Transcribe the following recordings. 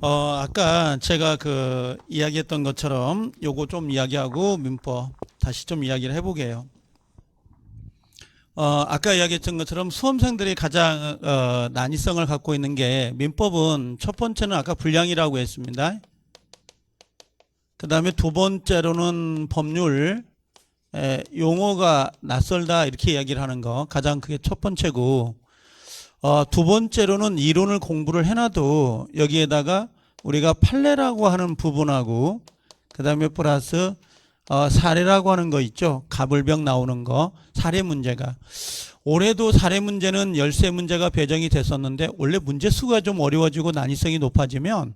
아까 제가 이야기했던 것처럼 요거 좀 이야기하고 민법 다시 좀 이야기를 해보게요. 아까 이야기했던 것처럼 수험생들이 가장 난이성을 갖고 있는 게 민법은 첫 번째는 아까 분량이라고 했습니다. 그 다음에 두 번째로는 법률, 용어가 낯설다 이렇게 이야기를 하는 거 가장 그게 첫 번째고, 두 번째로는 이론을 공부를 해놔도 여기에다가 우리가 판례라고 하는 부분하고 그 다음에 플러스 사례라고 하는 거 있죠. 가불병 나오는 거 사례 문제가, 올해도 사례 문제는 13문제가 배정이 됐었는데 원래 문제 수가 좀 어려워지고 난이성이 높아지면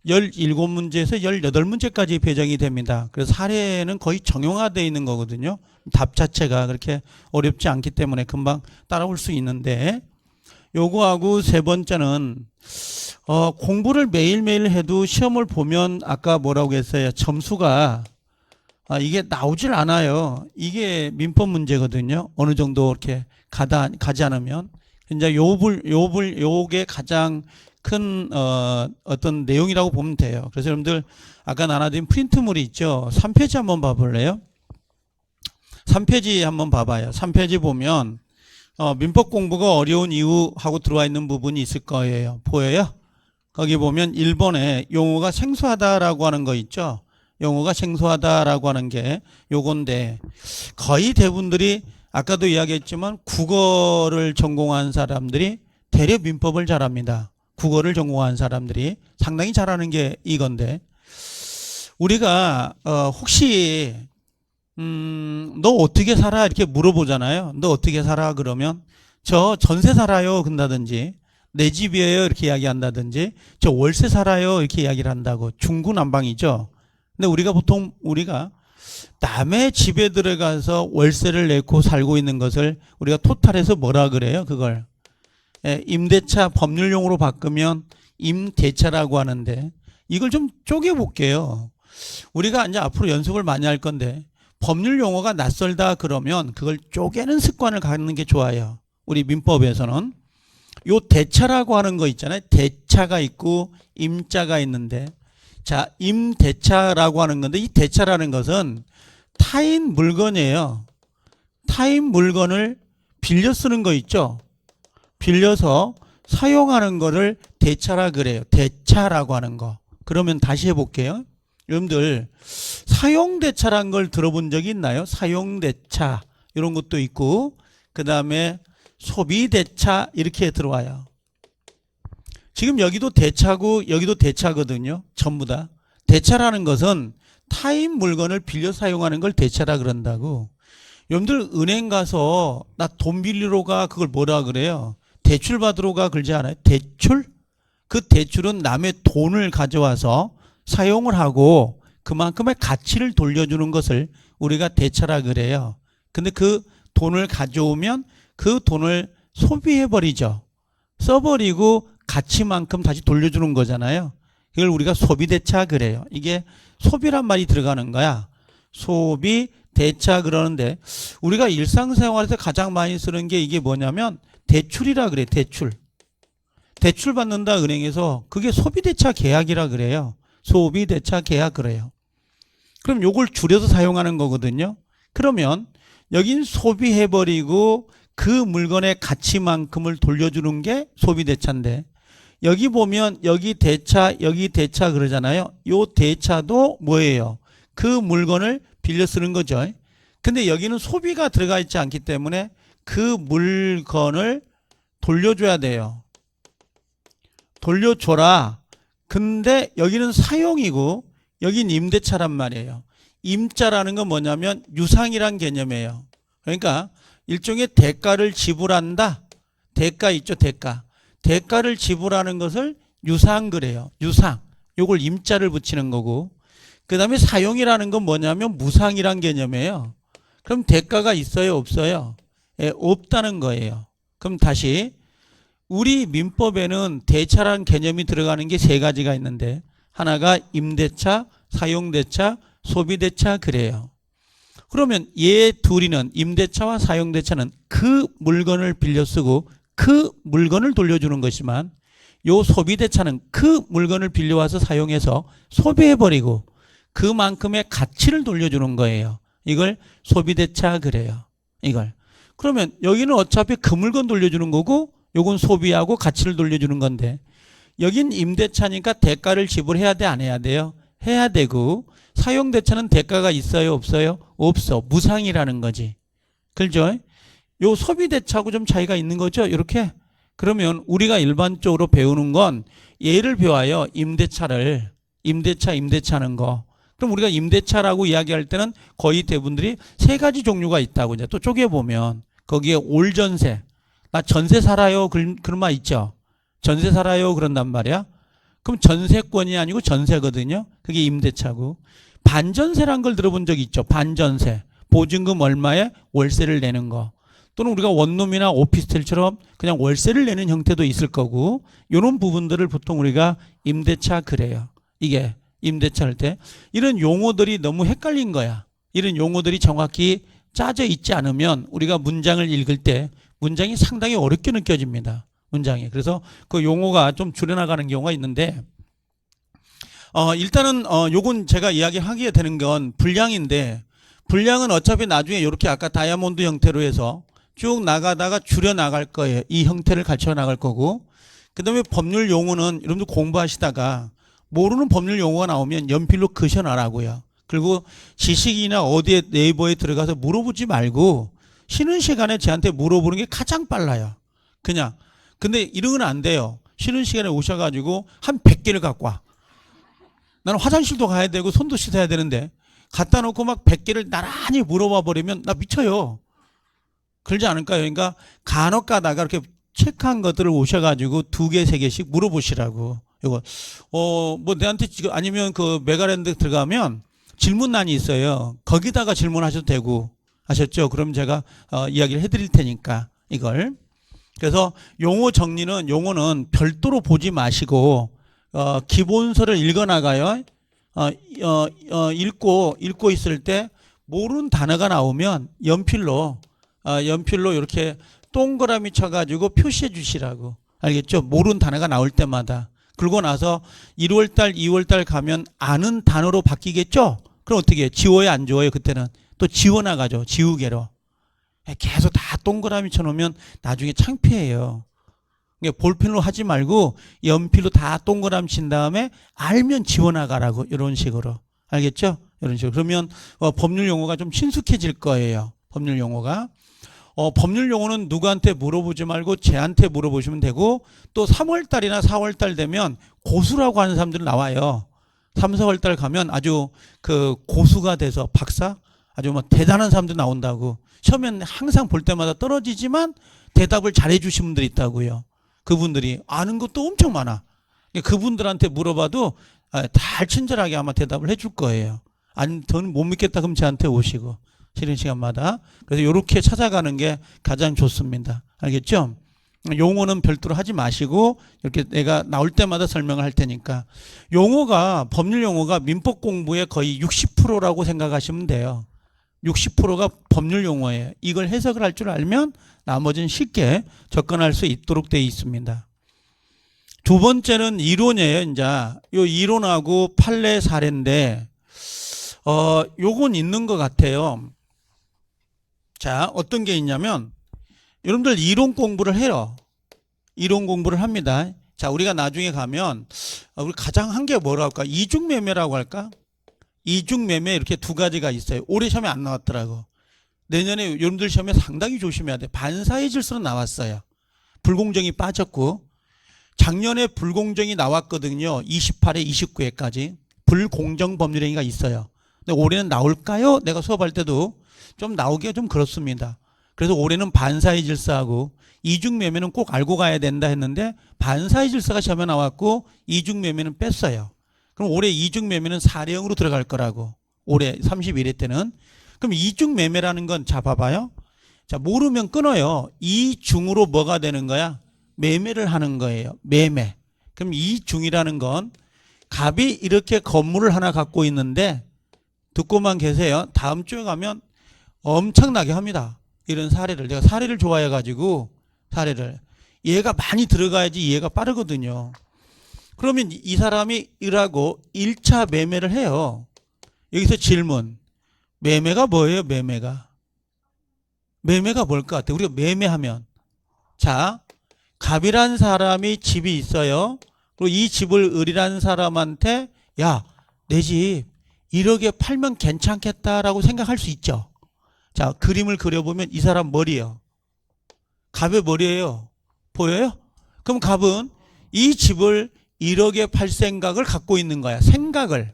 17문제에서 18문제까지 배정이 됩니다. 그래서 사례는 거의 정형화되어 있는 거거든요. 답 자체가 그렇게 어렵지 않기 때문에 금방 따라올 수 있는데, 요거하고 세 번째는 공부를 매일매일 해도 시험을 보면 아까 뭐라고 했어요? 점수가 이게 나오질 않아요. 이게 민법 문제거든요. 어느 정도 이렇게 가지 않으면. 이제 요게 가장 큰 어떤 내용이라고 보면 돼요. 그래서 여러분들 아까 나눠드린 프린트물이 있죠. 3페이지 한번 봐볼래요? 3페이지 한번 봐봐요. 3페이지 보면 민법 공부가 어려운 이유 하고 들어와 있는 부분이 있을 거예요. 보여요? 거기 보면 1번에 용어가 생소하다라고 하는 거 있죠. 용어가 생소하다라고 하는 게 요건데, 거의 대부분들이 아까도 이야기했지만 국어를 전공한 사람들이 대략 민법을 잘합니다. 국어를 전공한 사람들이 상당히 잘하는 게 이건데, 우리가 혹시 너 어떻게 살아? 이렇게 물어보잖아요. 너 어떻게 살아? 그러면 저 전세 살아요. 그런다든지 내 집이에요. 이렇게 이야기한다든지 저 월세 살아요. 이렇게 이야기를 한다고. 중구난방이죠. 근데 우리가 남의 집에 들어가서 월세를 내고 살고 있는 것을 우리가 토탈해서 뭐라 그래요? 그걸 임대차 법률용어로 바꾸면 임대차라고 하는데, 이걸 좀 쪼개볼게요. 우리가 이제 앞으로 연습을 많이 할 건데 법률 용어가 낯설다 그러면 그걸 쪼개는 습관을 갖는 게 좋아요. 우리 민법에서는 요 대차라고 하는 거 있잖아요. 대차가 있고 임자가 있는데, 자, 임대차라고 하는 건데 이 대차라는 것은 타인 물건이에요. 타인 물건을 빌려 쓰는 거 있죠. 빌려서 사용하는 거를 대차라 그래요. 대차라고 하는 거. 그러면 다시 해볼게요. 여러분들 사용대차라는 걸 들어본 적이 있나요? 사용대차 이런 것도 있고, 그 다음에 소비대차 이렇게 들어와요. 지금 여기도 대차고 여기도 대차거든요. 전부 다. 대차라는 것은 타인 물건을 빌려 사용하는 걸 대차라 그런다고. 여러분들 은행 가서 나 돈 빌리러 가, 그걸 뭐라 그래요? 대출 받으러 가 그러지 않아요? 대출? 그 대출은 남의 돈을 가져와서 사용을 하고 그만큼의 가치를 돌려주는 것을 우리가 대차라 그래요. 근데 그 돈을 가져오면 그 돈을 소비해버리죠. 써버리고 가치만큼 다시 돌려주는 거잖아요. 이걸 우리가 소비대차 그래요. 이게 소비란 말이 들어가는 거야. 소비대차 그러는데, 우리가 일상생활에서 가장 많이 쓰는 게 이게 뭐냐면 대출이라 그래. 대출 받는다 은행에서. 그게 소비대차 계약이라 그래요. 소비대차 계약 그래요. 그럼 요걸 줄여서 사용하는 거거든요. 그러면 여긴 소비해버리고 그 물건의 가치만큼을 돌려주는 게 소비대차인데, 여기 보면 여기 대차 그러잖아요. 요 대차도 뭐예요? 그 물건을 빌려 쓰는 거죠. 근데 여기는 소비가 들어가 있지 않기 때문에 그 물건을 돌려줘야 돼요. 돌려줘라. 근데 여기는 사용이고 여긴 임대차란 말이에요. 임자라는 건 뭐냐면 유상이란 개념이에요. 그러니까 일종의 대가를 지불한다. 대가 있죠, 대가. 대가를 지불하는 것을 유상 그래요. 유상. 요걸 임자를 붙이는 거고, 그 다음에 사용이라는 건 뭐냐면 무상이란 개념이에요. 그럼 대가가 있어요, 없어요? 예, 없다는 거예요. 그럼 다시, 우리 민법에는 대차라는 개념이 들어가는 게 세 가지가 있는데, 하나가 임대차, 사용대차, 소비대차 그래요. 그러면 얘 둘이는, 임대차와 사용대차는 그 물건을 빌려 쓰고 그 물건을 돌려주는 것이지만, 요 소비대차는 그 물건을 빌려와서 사용해서 소비해버리고 그만큼의 가치를 돌려주는 거예요. 이걸 소비대차 그래요. 이걸. 그러면 여기는 어차피 그 물건 돌려주는 거고 요건 소비하고 가치를 돌려주는 건데 여긴 임대차니까 대가를 지불해야 돼, 안 해야 돼요? 해야 되고 사용대차는 대가가 있어요, 없어요? 없어. 무상이라는 거지. 그렇죠? 요 소비대차하고 좀 차이가 있는 거죠? 이렇게. 그러면 우리가 일반적으로 배우는 건 얘를 배워요. 임대차는 거. 그럼 우리가 임대차라고 이야기할 때는 거의 대부분들이 세 가지 종류가 있다고 이제 또 쪼개보면 거기에 올전세. 나 전세 살아요. 그런 말 있죠? 전세 살아요. 그런단 말이야. 그럼 전세권이 아니고 전세거든요. 그게 임대차고. 반전세란 걸 들어본 적 있죠? 반전세. 보증금 얼마에 월세를 내는 거. 또는 우리가 원룸이나 오피스텔처럼 그냥 월세를 내는 형태도 있을 거고 이런 부분들을 보통 우리가 임대차 그래요. 이게 임대차 할 때 이런 용어들이 너무 헷갈린 거야. 이런 용어들이 정확히 짜져 있지 않으면 우리가 문장을 읽을 때 문장이 상당히 어렵게 느껴집니다. 문장이. 그래서 그 용어가 좀 줄여나가는 경우가 있는데 일단은 요건 제가 이야기하게 되는 건 분량인데 분량은 어차피 나중에 이렇게 아까 다이아몬드 형태로 해서 쭉 나가다가 줄여 나갈 거예요. 이 형태를 갖춰 나갈 거고 그 다음에 법률 용어는 여러분들 공부하시다가 모르는 법률 용어가 나오면 연필로 그셔놔라고요. 그리고 지식이나 어디에 네이버에 들어가서 물어보지 말고 쉬는 시간에 저한테 물어보는 게 가장 빨라요. 그냥. 근데 이런 건 안 돼요. 쉬는 시간에 오셔가지고 한 100개를 갖고 와. 나는 화장실도 가야 되고 손도 씻어야 되는데 갖다 놓고 막 100개를 나란히 물어봐 버리면 나 미쳐요. 그러지 않을까요? 그러니까 간혹 가다가 이렇게 체크한 것들을 오셔가지고 2개, 3개씩 물어보시라고. 이거, 뭐 내한테 지금 아니면 그 메가랜드 들어가면 질문란이 있어요. 거기다가 질문하셔도 되고. 아셨죠? 그럼 제가 이야기를 해드릴 테니까 이걸. 그래서 용어 정리는 용어는 별도로 보지 마시고 기본서를 읽어나가요. 읽고 있을 때 모르는 단어가 나오면 연필로 이렇게 동그라미 쳐가지고 표시해 주시라고. 알겠죠? 모르는 단어가 나올 때마다. 그러고 나서 1월달, 2월달 가면 아는 단어로 바뀌겠죠? 그럼 어떻게 해요? 지워요, 안 지워요? 그때는 또 지워나가죠. 지우개로. 계속 다 동그라미 쳐놓으면 나중에 창피해요. 그러니까 볼펜으로 하지 말고 연필로 다 동그라미 친 다음에 알면 지워나가라고. 이런 식으로. 알겠죠? 이런 식으로. 그러면 법률 용어가 좀 친숙해질 거예요. 법률 용어가. 법률 용어는 누구한테 물어보지 말고 쟤한테 물어보시면 되고 또 3월달이나 4월달 되면 고수라고 하는 사람들 나와요. 3, 4월달 가면 아주 그 고수가 돼서 박사? 아주 뭐 대단한 사람들 나온다고. 처음엔 항상 볼 때마다 떨어지지만 대답을 잘해 주신 분들이 있다고요. 그분들이 아는 것도 엄청 많아. 그분들한테 물어봐도 다 친절하게 아마 대답을 해줄 거예요. 아니, 저는 못 믿겠다 그럼 저한테 오시고. 쉬는 시간마다. 그래서 이렇게 찾아가는 게 가장 좋습니다. 알겠죠? 용어는 별도로 하지 마시고 이렇게 내가 나올 때마다 설명을 할 테니까 용어가 법률 용어가 민법 공부의 거의 60%라고 생각하시면 돼요. 60%가 법률 용어예요. 이걸 해석을 할 줄 알면 나머지는 쉽게 접근할 수 있도록 되어 있습니다. 두 번째는 이론이에요. 이제 요 이론하고 판례 사례인데 요건 있는 것 같아요. 자, 어떤 게 있냐면 여러분들 이론 공부를 해요. 이론 공부를 합니다. 자, 우리가 나중에 가면 우리 가장 한 게 뭐라고 할까? 이중매매라고 할까? 이중매매 이렇게 두 가지가 있어요. 올해 시험에 안 나왔더라고. 내년에 여러분들 시험에 상당히 조심해야 돼. 반사의 질서는 나왔어요. 불공정이 빠졌고 작년에 불공정이 나왔거든요. 28회, 29회까지. 불공정 법률행위가 있어요. 근데 올해는 나올까요? 내가 수업할 때도 좀 나오기가 좀 그렇습니다. 그래서 올해는 반사의 질서하고 이중매매는 꼭 알고 가야 된다 했는데 반사의 질서가 시험에 나왔고 이중매매는 뺐어요. 그럼 올해 이중매매는 사례형으로 들어갈 거라고. 올해 31회 때는. 그럼 이중매매라는 건 자 봐봐요. 자, 모르면 끊어요. 이중으로 뭐가 되는 거야? 매매를 하는 거예요. 매매. 그럼 이중이라는 건 갑이 이렇게 건물을 하나 갖고 있는데 듣고만 계세요. 다음 주에 가면 엄청나게 합니다. 이런 사례를. 내가 사례를 좋아해가지고 사례를. 얘가 많이 들어가야지 이해가 빠르거든요. 그러면 이 사람이 을하고 1차 매매를 해요. 여기서 질문. 매매가 뭐예요? 매매가 뭘 것 같아요? 우리가 매매하면, 자, 갑이란 사람이 집이 있어요. 그리고 이 집을 을이라는 사람한테 야, 내 집 1억에 팔면 괜찮겠다라고 생각할 수 있죠. 자, 그림을 그려보면 이 사람 머리예요. 갑의 머리예요. 보여요? 그럼 갑은 이 집을 1억에 팔 생각을 갖고 있는 거야. 생각을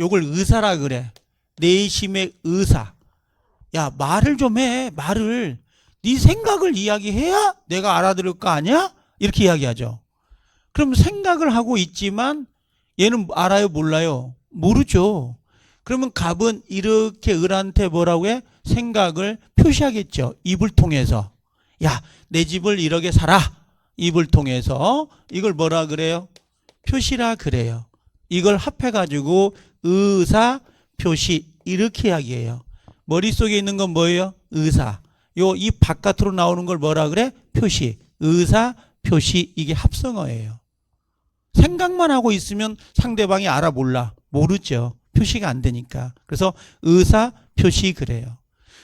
요걸 의사라 그래. 내심의 의사. 야, 말을 좀 해. 말을. 네 생각을 이야기해야 내가 알아들을 거 아니야? 이렇게 이야기하죠. 그럼 생각을 하고 있지만 얘는 알아요? 몰라요? 모르죠. 그러면 갑은 이렇게 을한테 뭐라고 해? 생각을 표시하겠죠. 입을 통해서. 야, 내 집을 1억에 사라. 입을 통해서. 이걸 뭐라 그래요? 표시라 그래요. 이걸 합해가지고 의사 표시 이렇게 이야기해요. 머릿속에 있는 건 뭐예요? 의사. 요 입 바깥으로 나오는 걸 뭐라 그래? 표시. 의사 표시. 이게 합성어예요. 생각만 하고 있으면 상대방이 알아 몰라? 모르죠. 표시가 안 되니까. 그래서 의사 표시 그래요.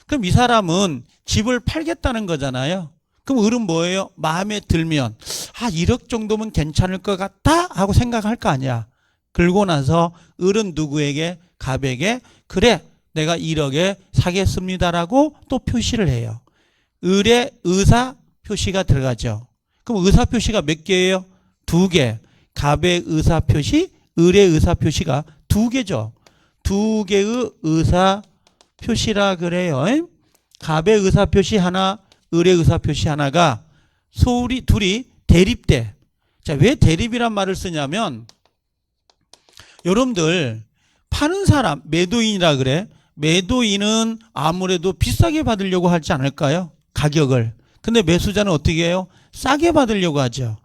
그럼 이 사람은 집을 팔겠다는 거잖아요. 그럼 을은 뭐예요? 마음에 들면 1억 정도면 괜찮을 것 같다 하고 생각할 거 아니야. 그러고 나서 을은 누구에게? 갑에게 그래 내가 1억에 사겠습니다라고 또 표시를 해요. 을의 의사 표시가 들어가죠. 그럼 의사 표시가 몇 개예요? 2개. 갑의 의사 표시, 을의 의사 표시가 2개죠. 2개의 의사 표시라 그래요. 갑의 의사 표시 하나, 을의 의사 표시 하나가 둘이 대립돼. 자, 왜 대립이란 말을 쓰냐면 여러분들 파는 사람 매도인이라 그래. 매도인은 아무래도 비싸게 받으려고 하지 않을까요? 가격을. 근데 매수자는 어떻게 해요? 싸게 받으려고 하죠.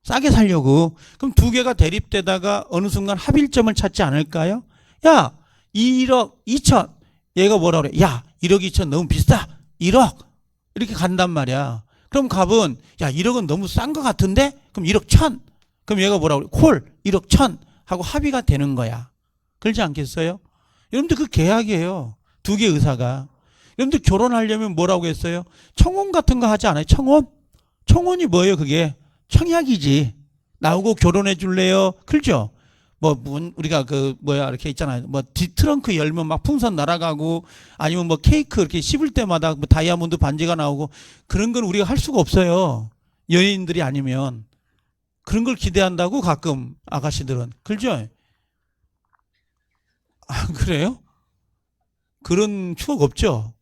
싸게 살려고. 그럼 2개가 대립되다가 어느 순간 합일점을 찾지 않을까요? 야, 1억 2천. 얘가 뭐라 그래? 야, 1억 2천 너무 비싸. 1억. 이렇게 간단 말이야. 그럼 갑은 야, 1억은 너무 싼 것 같은데? 그럼 1억 1천. 그럼 얘가 뭐라 그래? 콜. 1억 1천 하고 합의가 되는 거야. 그렇지 않겠어요? 여러분들 그 계약이에요. 2개 의사가. 여러분들 결혼하려면 뭐라고 했어요? 청혼 같은 거 하지 않아요? 청혼? 청혼이 뭐예요? 그게 청약이지. 나오고 결혼해 줄래요? 그렇죠? 우리가 이렇게 있잖아요. 뒤트렁크 열면 막 풍선 날아가고 아니면 케이크 이렇게 씹을 때마다 다이아몬드 반지가 나오고 그런 건 우리가 할 수가 없어요. 연예인들이 아니면. 그런 걸 기대한다고 가끔 아가씨들은. 그렇죠? 그래요? 그런 추억 없죠?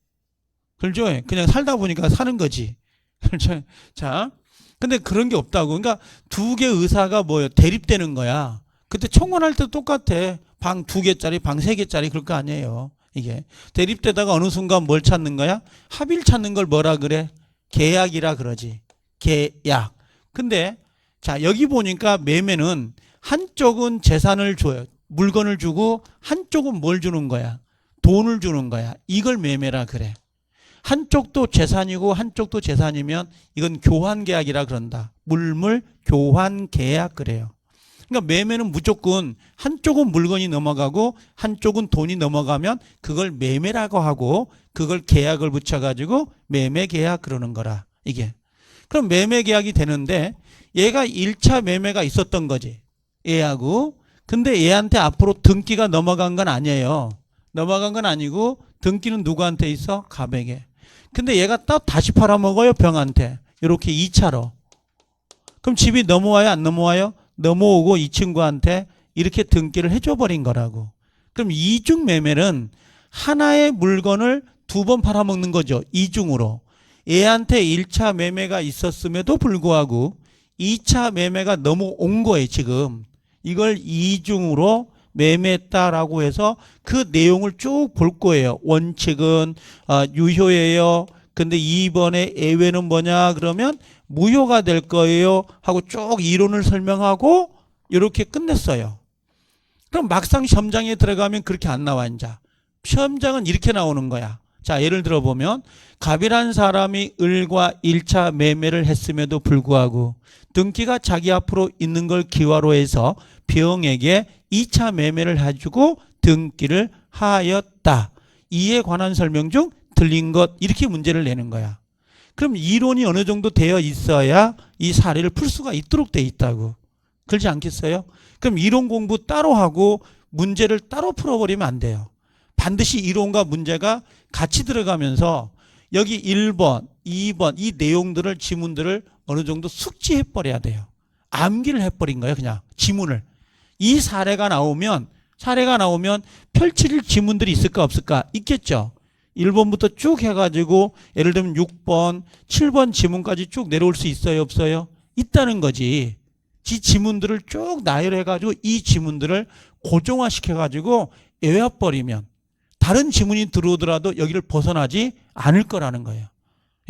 그렇죠? 그냥 살다 보니까 사는 거지. 그렇죠? 자. 근데 그런 게 없다고. 그러니까 2개 의사가 뭐예요? 대립되는 거야. 그때 청혼할 때 똑같아. 방 2개짜리, 방 3개짜리 그럴 거 아니에요. 이게. 대립되다가 어느 순간 뭘 찾는 거야? 합의를 찾는 걸 뭐라 그래? 계약이라 그러지. 계약. 근데 자, 여기 보니까 매매는 한쪽은 재산을 줘요. 물건을 주고 한쪽은 뭘 주는 거야? 돈을 주는 거야. 이걸 매매라 그래. 한쪽도 재산이고 한쪽도 재산이면 이건 교환계약이라 그런다. 물물 교환계약 그래요. 그러니까 매매는 무조건 한쪽은 물건이 넘어가고 한쪽은 돈이 넘어가면 그걸 매매라고 하고 그걸 계약을 붙여가지고 매매계약 그러는 거라. 이게. 그럼 매매계약이 되는데 얘가 1차 매매가 있었던 거지. 얘하고. 근데 얘한테 앞으로 등기가 넘어간 건 아니에요. 넘어간 건 아니고 등기는 누구한테 있어? 갑에게. 근데 얘가 또 다시 팔아먹어요, 병한테. 이렇게 2차로. 그럼 집이 넘어와요, 안 넘어와요? 넘어오고 이 친구한테 이렇게 등기를 해줘버린 거라고. 그럼 이중 매매는 하나의 물건을 2번 팔아먹는 거죠. 이중으로. 얘한테 1차 매매가 있었음에도 불구하고 2차 매매가 넘어온 거예요, 지금. 이걸 이중으로 매매했다라고 해서 그 내용을 쭉 볼 거예요. 원칙은 유효예요. 근데 2번의 예외는 뭐냐 그러면 무효가 될 거예요 하고 쭉 이론을 설명하고 이렇게 끝냈어요. 그럼 막상 시험장에 들어가면 그렇게 안 나와. 이제 시험장은 이렇게 나오는 거야. 자, 예를 들어보면 갑이란 사람이 을과 1차 매매를 했음에도 불구하고 등기가 자기 앞으로 있는 걸 기화로 해서 병에게 2차 매매를 해주고 등기를 하였다. 이에 관한 설명 중 틀린 것, 이렇게 문제를 내는 거야. 그럼 이론이 어느 정도 되어 있어야 이 사례를 풀 수가 있도록 돼 있다고. 그렇지 않겠어요? 그럼 이론 공부 따로 하고 문제를 따로 풀어버리면 안 돼요. 반드시 이론과 문제가 같이 들어가면서 여기 1번, 2번 이 내용들을, 지문들을 어느 정도 숙지해버려야 돼요. 암기를 해버린 거예요. 그냥 지문을. 이 사례가 나오면 펼칠 지문들이 있을까 없을까? 있겠죠. 1번부터 쭉 해가지고 예를 들면 6번, 7번 지문까지 쭉 내려올 수 있어요 없어요? 있다는 거지. 이 지문들을 쭉 나열해가지고 이 지문들을 고정화시켜가지고 외워버리면 다른 지문이 들어오더라도 여기를 벗어나지 않을 거라는 거예요.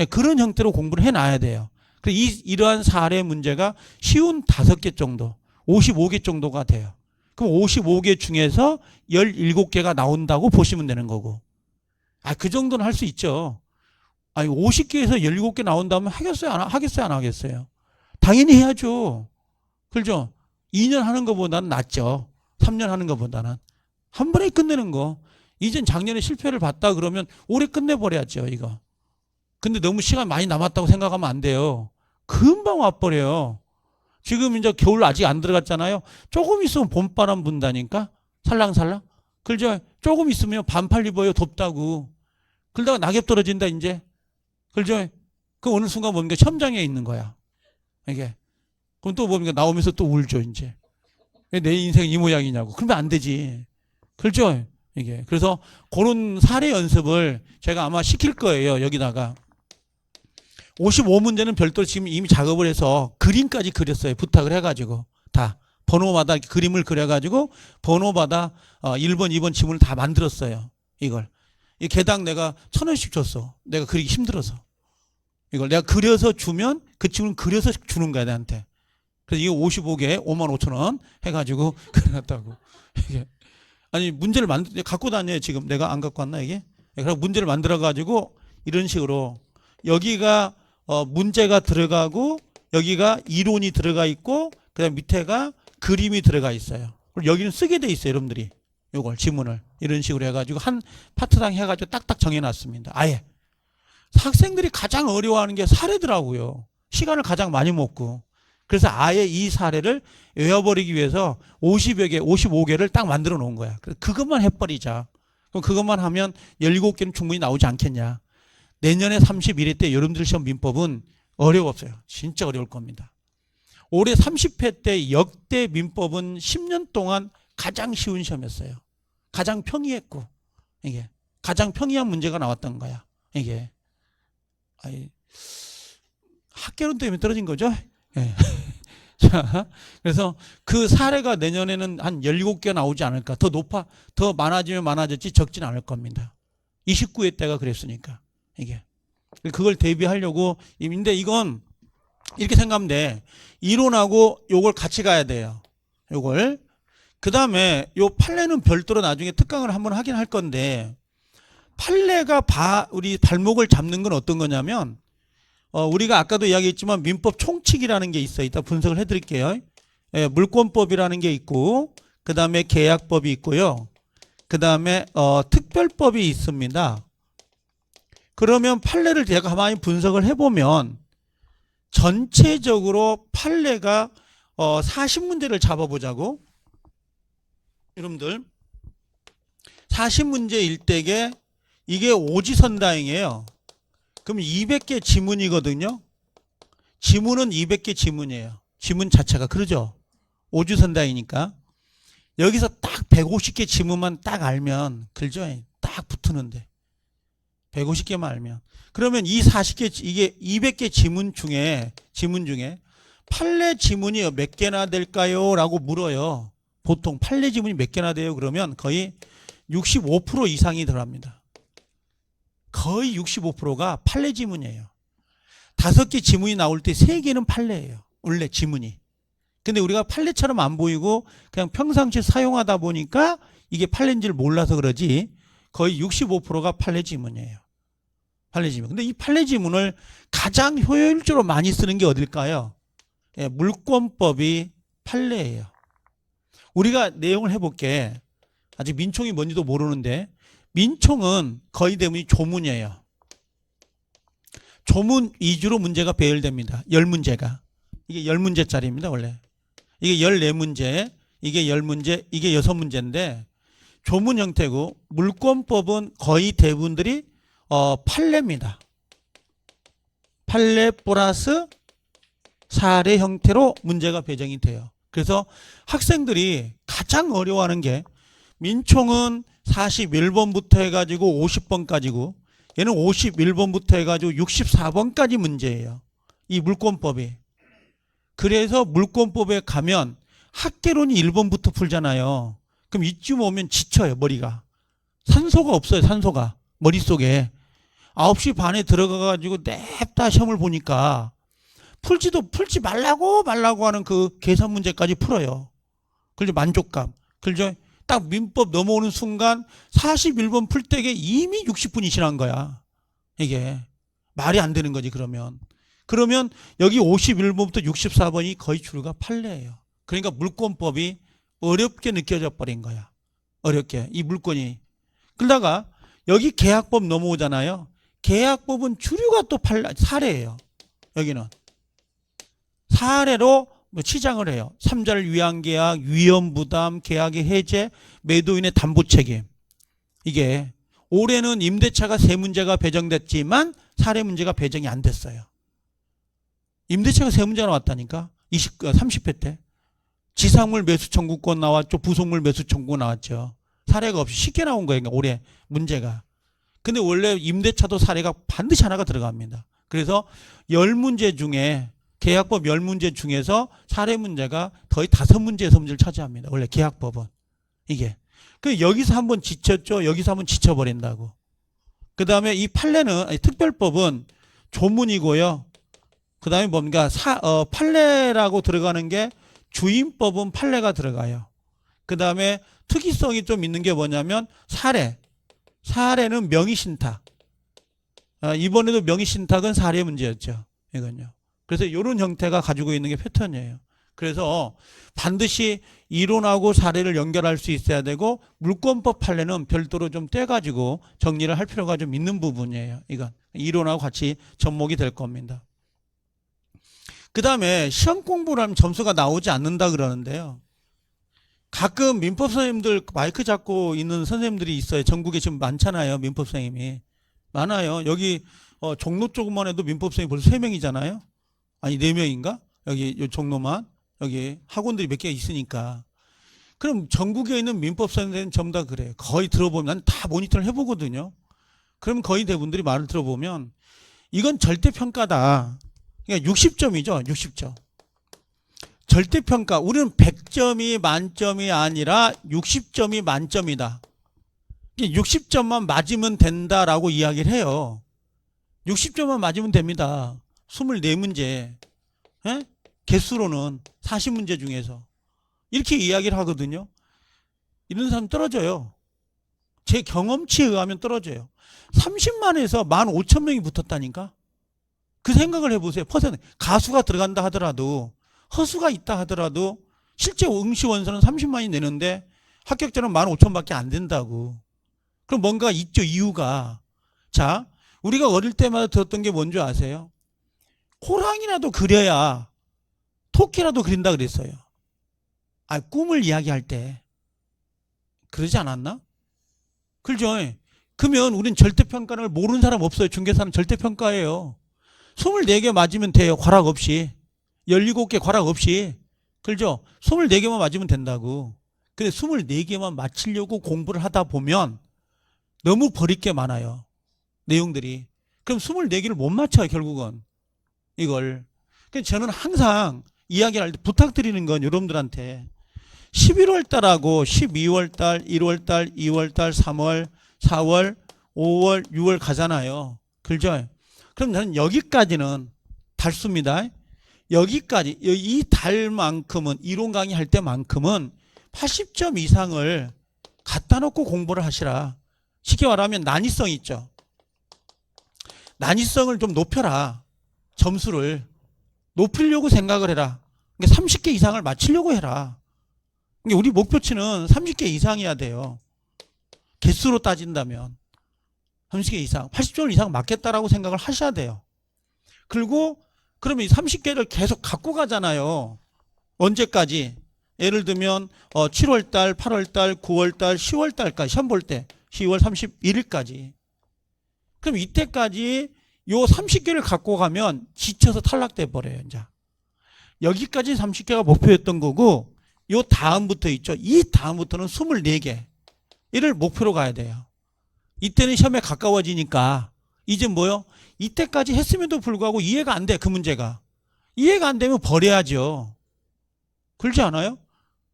그런 형태로 공부를 해놔야 돼요. 이러한 사례 문제가 쉬운 5개 정도, 55개 정도가 돼요. 그럼 55개 중에서 17개가 나온다고 보시면 되는 거고. 그 정도는 할 수 있죠. 50개에서 17개 나온다면 하겠어요? 안 하겠어요? 당연히 해야죠. 그렇죠? 2년 하는 것보다는 낫죠. 3년 하는 것보다는. 한 번에 끝내는 거. 이젠 작년에 실패를 봤다 그러면 올해 끝내버려야죠, 이거. 근데 너무 시간 많이 남았다고 생각하면 안 돼요. 금방 와버려요. 지금 이제 겨울 아직 안 들어갔잖아요. 조금 있으면 봄바람 분다니까? 살랑살랑? 그죠? 조금 있으면 반팔 입어요, 덥다고. 그러다가 낙엽 떨어진다, 이제. 그죠? 그 어느 순간 뭡니까? 첨장에 있는 거야. 이게. 그럼 또 뭡니까? 나오면서 또 울죠, 이제. 왜 내 인생 이 모양이냐고. 그러면 안 되지. 그렇죠? 이게. 그래서 그런 사례 연습을 제가 아마 시킬 거예요, 여기다가. 55문제는 별도로 지금 이미 작업을 해서 그림까지 그렸어요. 부탁을 해가지고. 다. 번호마다 그림을 그려가지고 번호마다 1번, 2번 지문을 다 만들었어요. 이걸. 이 개당 내가 1,000원씩 줬어. 내가 그리기 힘들어서. 이걸 내가 그려서 주면 그 지문을 그려서 주는 거야, 나한테. 그래서 이거 55개 55,000원 해가지고 그려놨다고. 이게. 아니, 문제를 갖고 다녀요, 지금. 내가 안 갖고 왔나, 이게? 그래서 문제를 만들어가지고 이런 식으로 여기가 문제가 들어가고 여기가 이론이 들어가 있고 그다음 밑에가 그림이 들어가 있어요. 그리고 여기는 쓰게 돼 있어요, 여러분들이. 요걸 지문을 이런 식으로 해가지고 한 파트당 해가지고 딱딱 정해놨습니다. 아예. 학생들이 가장 어려워하는 게 사례더라고요. 시간을 가장 많이 먹고. 그래서 아예 이 사례를 외워버리기 위해서 50여 개, 55개를 딱 만들어 놓은 거야. 그것만 해버리자. 그럼 그것만 하면 17개는 충분히 나오지 않겠냐. 내년에 31회 때 여러분들 시험 민법은 어려웠어요. 진짜 어려울 겁니다. 올해 30회 때 역대 민법은 10년 동안 가장 쉬운 시험이었어요. 가장 평이했고, 이게. 가장 평이한 문제가 나왔던 거야. 이게. 학개론 때문에 떨어진 거죠? 예. 자, 그래서 그 사례가 내년에는 한 17개 나오지 않을까. 더 더 많아지면 많아졌지 적진 않을 겁니다. 29회 때가 그랬으니까. 이게. 그걸 대비하려고. 근데 이건 이렇게 생각하면 돼. 이론하고 요걸 같이 가야 돼요. 요걸. 그 다음에 요 판례는 별도로 나중에 특강을 한번 하긴 할 건데, 판례가 우리 발목을 잡는 건 어떤 거냐면, 우리가 아까도 이야기했지만 민법 총칙이라는 게 있어요. 이따 분석을 해드릴게요. 예, 물권법이라는 게 있고, 그 다음에 계약법이 있고요. 그 다음에 특별법이 있습니다. 그러면 판례를 제가 가만히 분석을 해보면 전체적으로 판례가 40문제를 잡아보자고. 여러분들 40문제일 때에 이게 오지선다행이에요. 그럼 200개 지문이거든요. 지문은 200개 지문이에요. 지문 자체가. 그러죠? 오지선다이니까. 여기서 딱 150개 지문만 딱 알면, 그죠? 딱 붙는데. 150개만 알면. 그러면 이 40개, 이게 200개 지문 중에 판례 지문이 몇 개나 될까요? 라고 물어요. 보통 판례 지문이 몇 개나 돼요? 그러면 거의 65% 이상이 들어갑니다. 거의 65%가 판례 지문이에요. 5개 지문이 나올 때 3개는 판례예요. 원래 지문이. 근데 우리가 판례처럼 안 보이고 그냥 평상시 사용하다 보니까 이게 판례인지를 몰라서 그러지 거의 65%가 판례 지문이에요. 판례 지문. 근데 이 판례 지문을 가장 효율적으로 많이 쓰는 게 어딜까요? 예, 물권법이 판례예요. 우리가 내용을 해볼게. 아직 민총이 뭔지도 모르는데 민총은 거의 대부분이 조문이에요. 조문 위주로 문제가 배열됩니다. 10문제가. 이게 10문제짜리입니다, 원래. 이게 14문제, 이게 10문제, 이게 6문제인데 조문 형태고 물권법은 거의 대부분들이 판례입니다. 판례 플러스 사례 형태로 문제가 배정이 돼요. 그래서 학생들이 가장 어려워하는 게 민총은 41번부터 해가지고 50번까지고 얘는 51번부터 해가지고 64번까지 문제예요. 이 물권법이. 그래서 물권법에 가면 학개론이 1번부터 풀잖아요. 그럼 이쯤 오면 지쳐요, 머리가. 산소가 없어요, 산소가. 머릿속에. 9시 반에 들어가가지고 냅다 시험을 보니까 풀지 말라고 하는 그 계산 문제까지 풀어요. 그죠? 만족감. 그죠? 딱 민법 넘어오는 순간 41번 풀 때에 이미 60분이 지난 거야. 이게. 말이 안 되는 거지, 그러면. 그러면 여기 51번부터 64번이 거의 줄과 판례예요. 그러니까 물권법이 어렵게 느껴져 버린 거야. 어렵게. 이 물권이. 그러다가 여기 계약법 넘어오잖아요. 계약법은 주류가 또 사례예요. 여기는. 사례로 치장을 해요. 3자를 위한 계약, 위험부담, 계약의 해제, 매도인의 담보책임. 이게 올해는 임대차가 3문제가 배정됐지만 사례 문제가 배정이 안 됐어요. 임대차가 3문제가 나왔다니까. 30회 때. 지상물 매수 청구권 나왔죠. 부속물 매수 청구권 나왔죠. 사례가 없이 쉽게 나온 거예요. 그러니까 올해 문제가. 근데 원래 임대차도 사례가 반드시 하나가 들어갑니다. 그래서 10문제 중에 계약법 10문제 중에서 사례 문제가 거의 5문제에서 문제를 차지합니다. 원래 계약법은. 이게. 그 여기서 한번 지쳤죠. 여기서 한번 지쳐버린다고. 그 다음에 이 판례는, 특별법은 조문이고요. 그 다음에 뭔가 판례라고 들어가는 게 주임법은 판례가 들어가요. 그 다음에 특이성이 좀 있는 게 뭐냐면 사례는 명의신탁. 이번에도 명의신탁은 사례 문제였죠. 이건요. 그래서 이런 형태가 가지고 있는 게 패턴이에요. 그래서 반드시 이론하고 사례를 연결할 수 있어야 되고 물권법 판례는 별도로 좀 떼가지고 정리를 할 필요가 좀 있는 부분이에요. 이건 이론하고 같이 접목이 될 겁니다. 그 다음에 시험 공부를 하면 점수가 나오지 않는다 그러는데요. 가끔 민법 선생님들 마이크 잡고 있는 선생님들이 있어요. 전국에 지금 많잖아요. 민법 선생님이. 많아요. 여기 종로 쪽만 해도 민법 선생님이 벌써 3명이잖아요. 아니 4명인가? 여기 요 종로만. 여기 학원들이 몇 개 있으니까. 그럼 전국에 있는 민법 선생님들은 전부 다 그래요. 거의 들어보면 난 다 모니터를 해보거든요. 그럼 거의 대부분들이 말을 들어보면 이건 절대평가다. 그러니까 60점이죠. 60점. 절대평가. 우리는 100점이 만점이 아니라 60점이 만점이다. 60점만 맞으면 된다라고 이야기를 해요. 60점만 맞으면 됩니다. 24문제. 에? 개수로는 40문제 중에서. 이렇게 이야기를 하거든요. 이런 사람 떨어져요. 제 경험치에 의하면 떨어져요. 30만에서 15,000명이 붙었다니까. 그 생각을 해보세요. 퍼센트. 가수가 들어간다 하더라도 허수가 있다 하더라도 실제 응시 원서는 30만이 내는데 합격자는 15,000밖에 안 된다고. 그럼 뭔가 있죠, 이유가. 자, 우리가 어릴 때마다 들었던 게 뭔지 아세요? 호랑이라도 그려야 토끼라도 그린다 그랬어요. 꿈을 이야기할 때. 그러지 않았나? 그죠? 그러면 우린 절대평가를 모르는 사람 없어요. 중개사는 절대평가예요. 24개 맞으면 돼요. 과락 없이. 17개 과락 없이. 그죠? 24개만 맞으면 된다고. 근데 24개만 맞추려고 공부를 하다 보면 너무 버릴 게 많아요. 내용들이. 그럼 24개를 못 맞춰요, 결국은. 이걸. 그래서 저는 항상 이야기를 할 때 부탁드리는 건 여러분들한테 11월 달하고 12월 달, 1월 달, 2월 달, 3월, 4월, 5월, 6월 가잖아요. 그죠? 그럼 저는 여기까지는 달수입니다. 여기까지, 이 달만큼은, 이론 강의 할 때만큼은 80점 이상을 갖다 놓고 공부를 하시라. 쉽게 말하면 난이성 있죠. 난이성을 좀 높여라. 점수를 높이려고 생각을 해라. 그러니까 30개 이상을 맞추려고 해라. 그러니까 우리 목표치는 30개 이상이어야 돼요. 개수로 따진다면 30개 이상, 80점 이상 맞겠다라고 생각을 하셔야 돼요. 그리고 그러면 이 30개를 계속 갖고 가잖아요. 언제까지? 예를 들면 7월달, 8월달, 9월달, 10월달까지 시험 볼 때 10월 31일까지. 그럼 이때까지 요 30개를 갖고 가면 지쳐서 탈락돼 버려요. 이제 여기까지 30개가 목표였던 거고 요 다음부터 있죠. 이 다음부터는 24개. 이를 목표로 가야 돼요. 이때는 시험에 가까워지니까 이제 뭐요? 이때까지 했음에도 불구하고 이해가 안 돼. 그 문제가. 이해가 안 되면 버려야죠. 그렇지 않아요?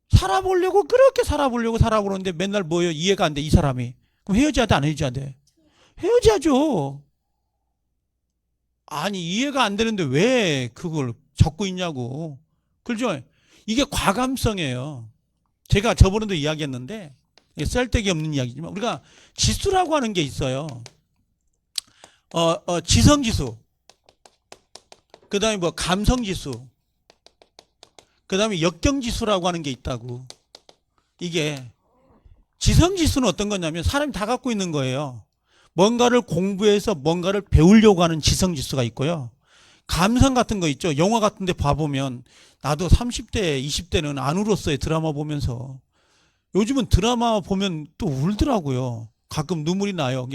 살아보려고 그렇게 살아보려는데 맨날 뭐예요? 이해가 안 돼. 이 사람이. 그럼 헤어져야 돼? 안 헤어져야 돼? 헤어져야죠. 아니 이해가 안 되는데 왜 그걸 적고 있냐고. 그렇죠? 이게 과감성이에요. 제가 저번에도 이야기했는데 쓸데기 없는 이야기지만 우리가 지수라고 하는 게 있어요. 지성지수, 그 다음에 뭐 감성지수, 그 다음에 역경지수라고 하는 게 있다고. 이게 지성지수는 어떤 거냐면 사람이 다 갖고 있는 거예요. 뭔가를 공부해서 뭔가를 배우려고 하는 지성지수가 있고요. 감성 같은 거 있죠. 영화 같은 데 봐보면 나도 30대, 20대는 안 울었어요. 드라마 보면서. 요즘은 드라마 보면 또 울더라고요. 가끔 눈물이 나요.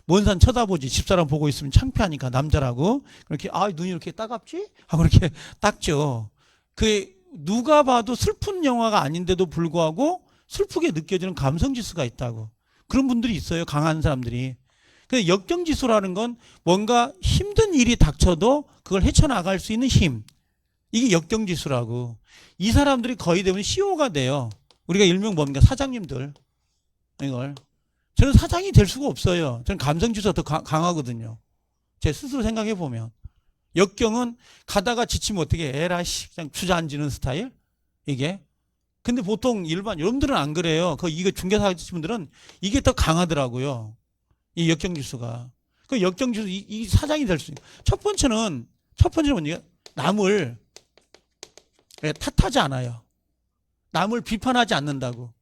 먼 산 쳐다보지. 집사람 보고 있으면 창피하니까 남자라고. 그렇게 눈이 이렇게 따갑지? 하고 이렇게 닦죠. 그게 누가 봐도 슬픈 영화가 아닌데도 불구하고 슬프게 느껴지는 감성지수가 있다고. 그런 분들이 있어요. 강한 사람들이. 근데 역경지수라는 건 뭔가 힘든 일이 닥쳐도 그걸 헤쳐나갈 수 있는 힘. 이게 역경지수라고. 이 사람들이 거의 대부분 CEO가 돼요. 우리가 일명 뭡니까? 사장님들. 이걸. 저는 사장이 될 수가 없어요. 저는 감성지수가 더 강하거든요. 제 스스로 생각해 보면. 역경은 가다가 지치면 어떻게 에라씨 그냥 주저앉는 스타일? 이게. 근데 보통 일반 여러분들은 안 그래요. 이거 중개사 하시는 분들은 이게 더 강하더라고요. 이 역경지수가. 그 역경지수 이 사장이 될 수 있는. 첫 번째는 뭐냐? 남을 탓하지 않아요. 남을 비판하지 않는다고.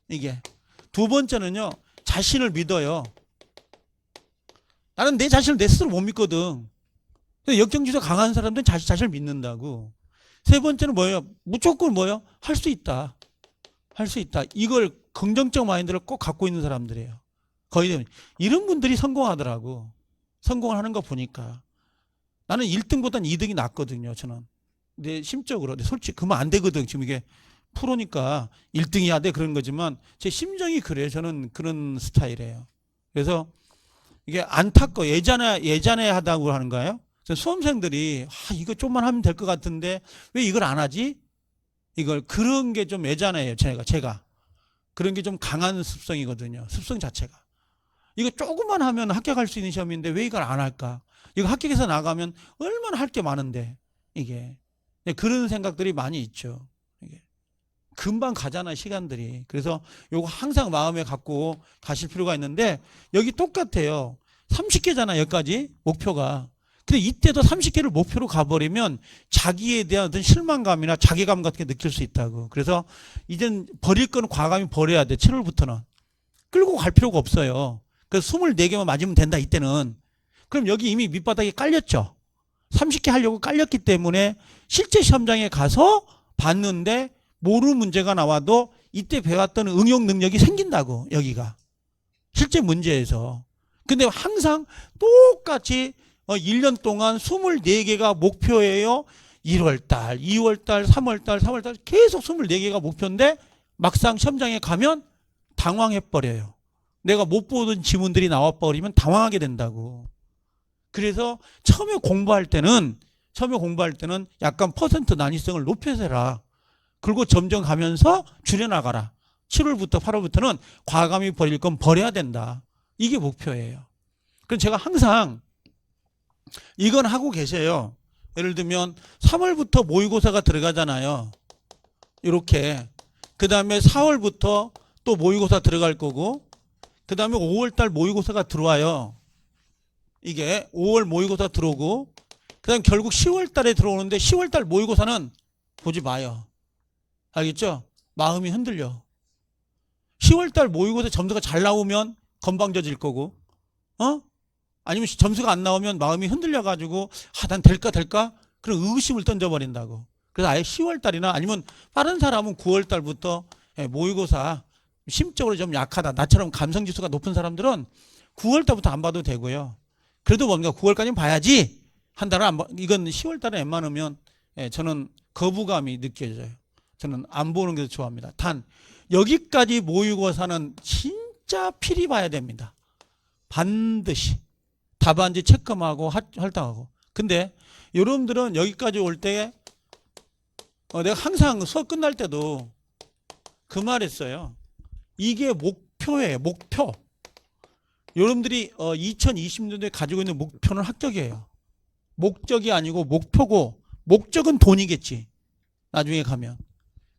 이게. 두 번째는요. 자신을 믿어요. 나는 내 자신을 내 스스로 못 믿거든. 역경지수가 강한 사람들은 자신을 믿는다고. 세 번째는 뭐예요? 무조건 뭐예요? 할 수 있다. 할 수 있다. 이걸 긍정적 마인드를 꼭 갖고 있는 사람들이에요. 거의 이런 분들이 성공하더라고. 성공을 하는 거 보니까. 나는 1등보다는 2등이 낫거든요. 저는. 내 심적으로. 솔직히 그러면 안 되거든. 지금 이게 프로니까 1등이야 돼 그런 거지만 제 심정이 그래요. 저는 그런 스타일이에요. 그래서 이게 안타까워. 예전에 하다고 하는 거예요. 수험생들이 이거 좀만 하면 될 것 같은데 왜 이걸 안 하지? 그런 게 좀 애잔해요. 제가 그런 게 좀 강한 습성이거든요. 습성 자체가. 이거 조금만 하면 합격할 수 있는 시험인데 왜 이걸 안 할까? 이거 합격해서 나가면 얼마나 할 게 많은데 이게. 그런 생각들이 많이 있죠. 이게 금방 가잖아요, 시간들이. 그래서 요거 항상 마음에 갖고 가실 필요가 있는데 여기 똑같아요. 30개잖아, 여기까지 목표가. 근데 이때도 30개를 목표로 가버리면 자기에 대한 어떤 실망감이나 자괴감 같은 게 느낄 수 있다고. 그래서 이젠 버릴 건 과감히 버려야 돼. 7월부터는. 끌고 갈 필요가 없어요. 그래서 24개만 맞으면 된다, 이때는. 그럼 여기 이미 밑바닥에 깔렸죠. 30개 하려고 깔렸기 때문에 실제 시험장에 가서 봤는데 모르는 문제가 나와도 이때 배웠던 응용 능력이 생긴다고, 여기가. 실제 문제에서. 근데 항상 똑같이 1년 동안 24개가 목표예요. 1월달, 2월달, 3월달 계속 24개가 목표인데 막상 시험장에 가면 당황해버려요. 내가 못 보던 지문들이 나와버리면 당황하게 된다고. 그래서 처음에 공부할 때는 약간 퍼센트 난이성을 높여서 해라. 그리고 점점 가면서 줄여나가라. 7월부터 8월부터는 과감히 버릴 건 버려야 된다. 이게 목표예요. 그럼 제가 항상 이건 하고 계세요. 예를 들면 3월부터 모의고사가 들어가잖아요. 이렇게. 그 다음에 4월부터 또 모의고사 들어갈 거고 그 다음에 5월달 모의고사가 들어와요. 이게 5월 모의고사 들어오고 그다음 결국 10월 달에 들어오는데 10월 달 모의고사는 보지 마요. 알겠죠? 마음이 흔들려. 10월 달 모의고사 점수가 잘 나오면 건방져질 거고, 아니면 점수가 안 나오면 마음이 흔들려 가지고 난 될까? 그런 의구심을 던져버린다고. 그래서 아예 10월 달이나 아니면 빠른 사람은 9월 달부터 모의고사 심적으로 좀 약하다. 나처럼 감성지수가 높은 사람들은 9월 달부터 안 봐도 되고요. 그래도 뭔가 9월까지는 봐야지 한 달을 안 봐. 이건 10월 달에 웬만하면 저는 거부감이 느껴져요. 저는 안 보는 게 더 좋아합니다. 단 여기까지 모의고사는 진짜 필히 봐야 됩니다. 반드시 답안지 체크하고 할당하고. 근데 여러분들은 여기까지 올 때 내가 항상 수업 끝날 때도 그 말 했어요. 이게 목표예요. 목표. 여러분들이 2020년도에 가지고 있는 목표는 합격이에요. 목적이 아니고 목표고, 목적은 돈이겠지. 나중에 가면.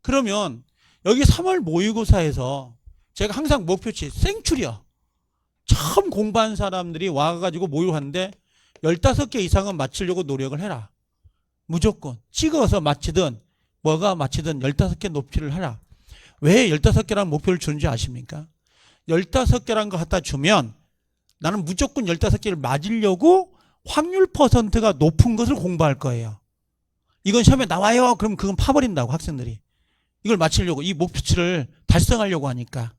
그러면 여기 3월 모의고사에서 제가 항상 목표치 생출이야. 처음 공부한 사람들이 와가지고 모의고사하는데 15개 이상은 맞추려고 노력을 해라. 무조건 찍어서 맞히든 뭐가 맞히든 15개 높이를 하라. 왜 15개라는 목표를 주는지 아십니까? 15개라는 거 갖다 주면 나는 무조건 15개를 맞으려고 확률 퍼센트가 높은 것을 공부할 거예요. 이건 시험에 나와요. 그럼 그건 파버린다고 학생들이. 이걸 맞추려고 이 목표치를 달성하려고 하니까.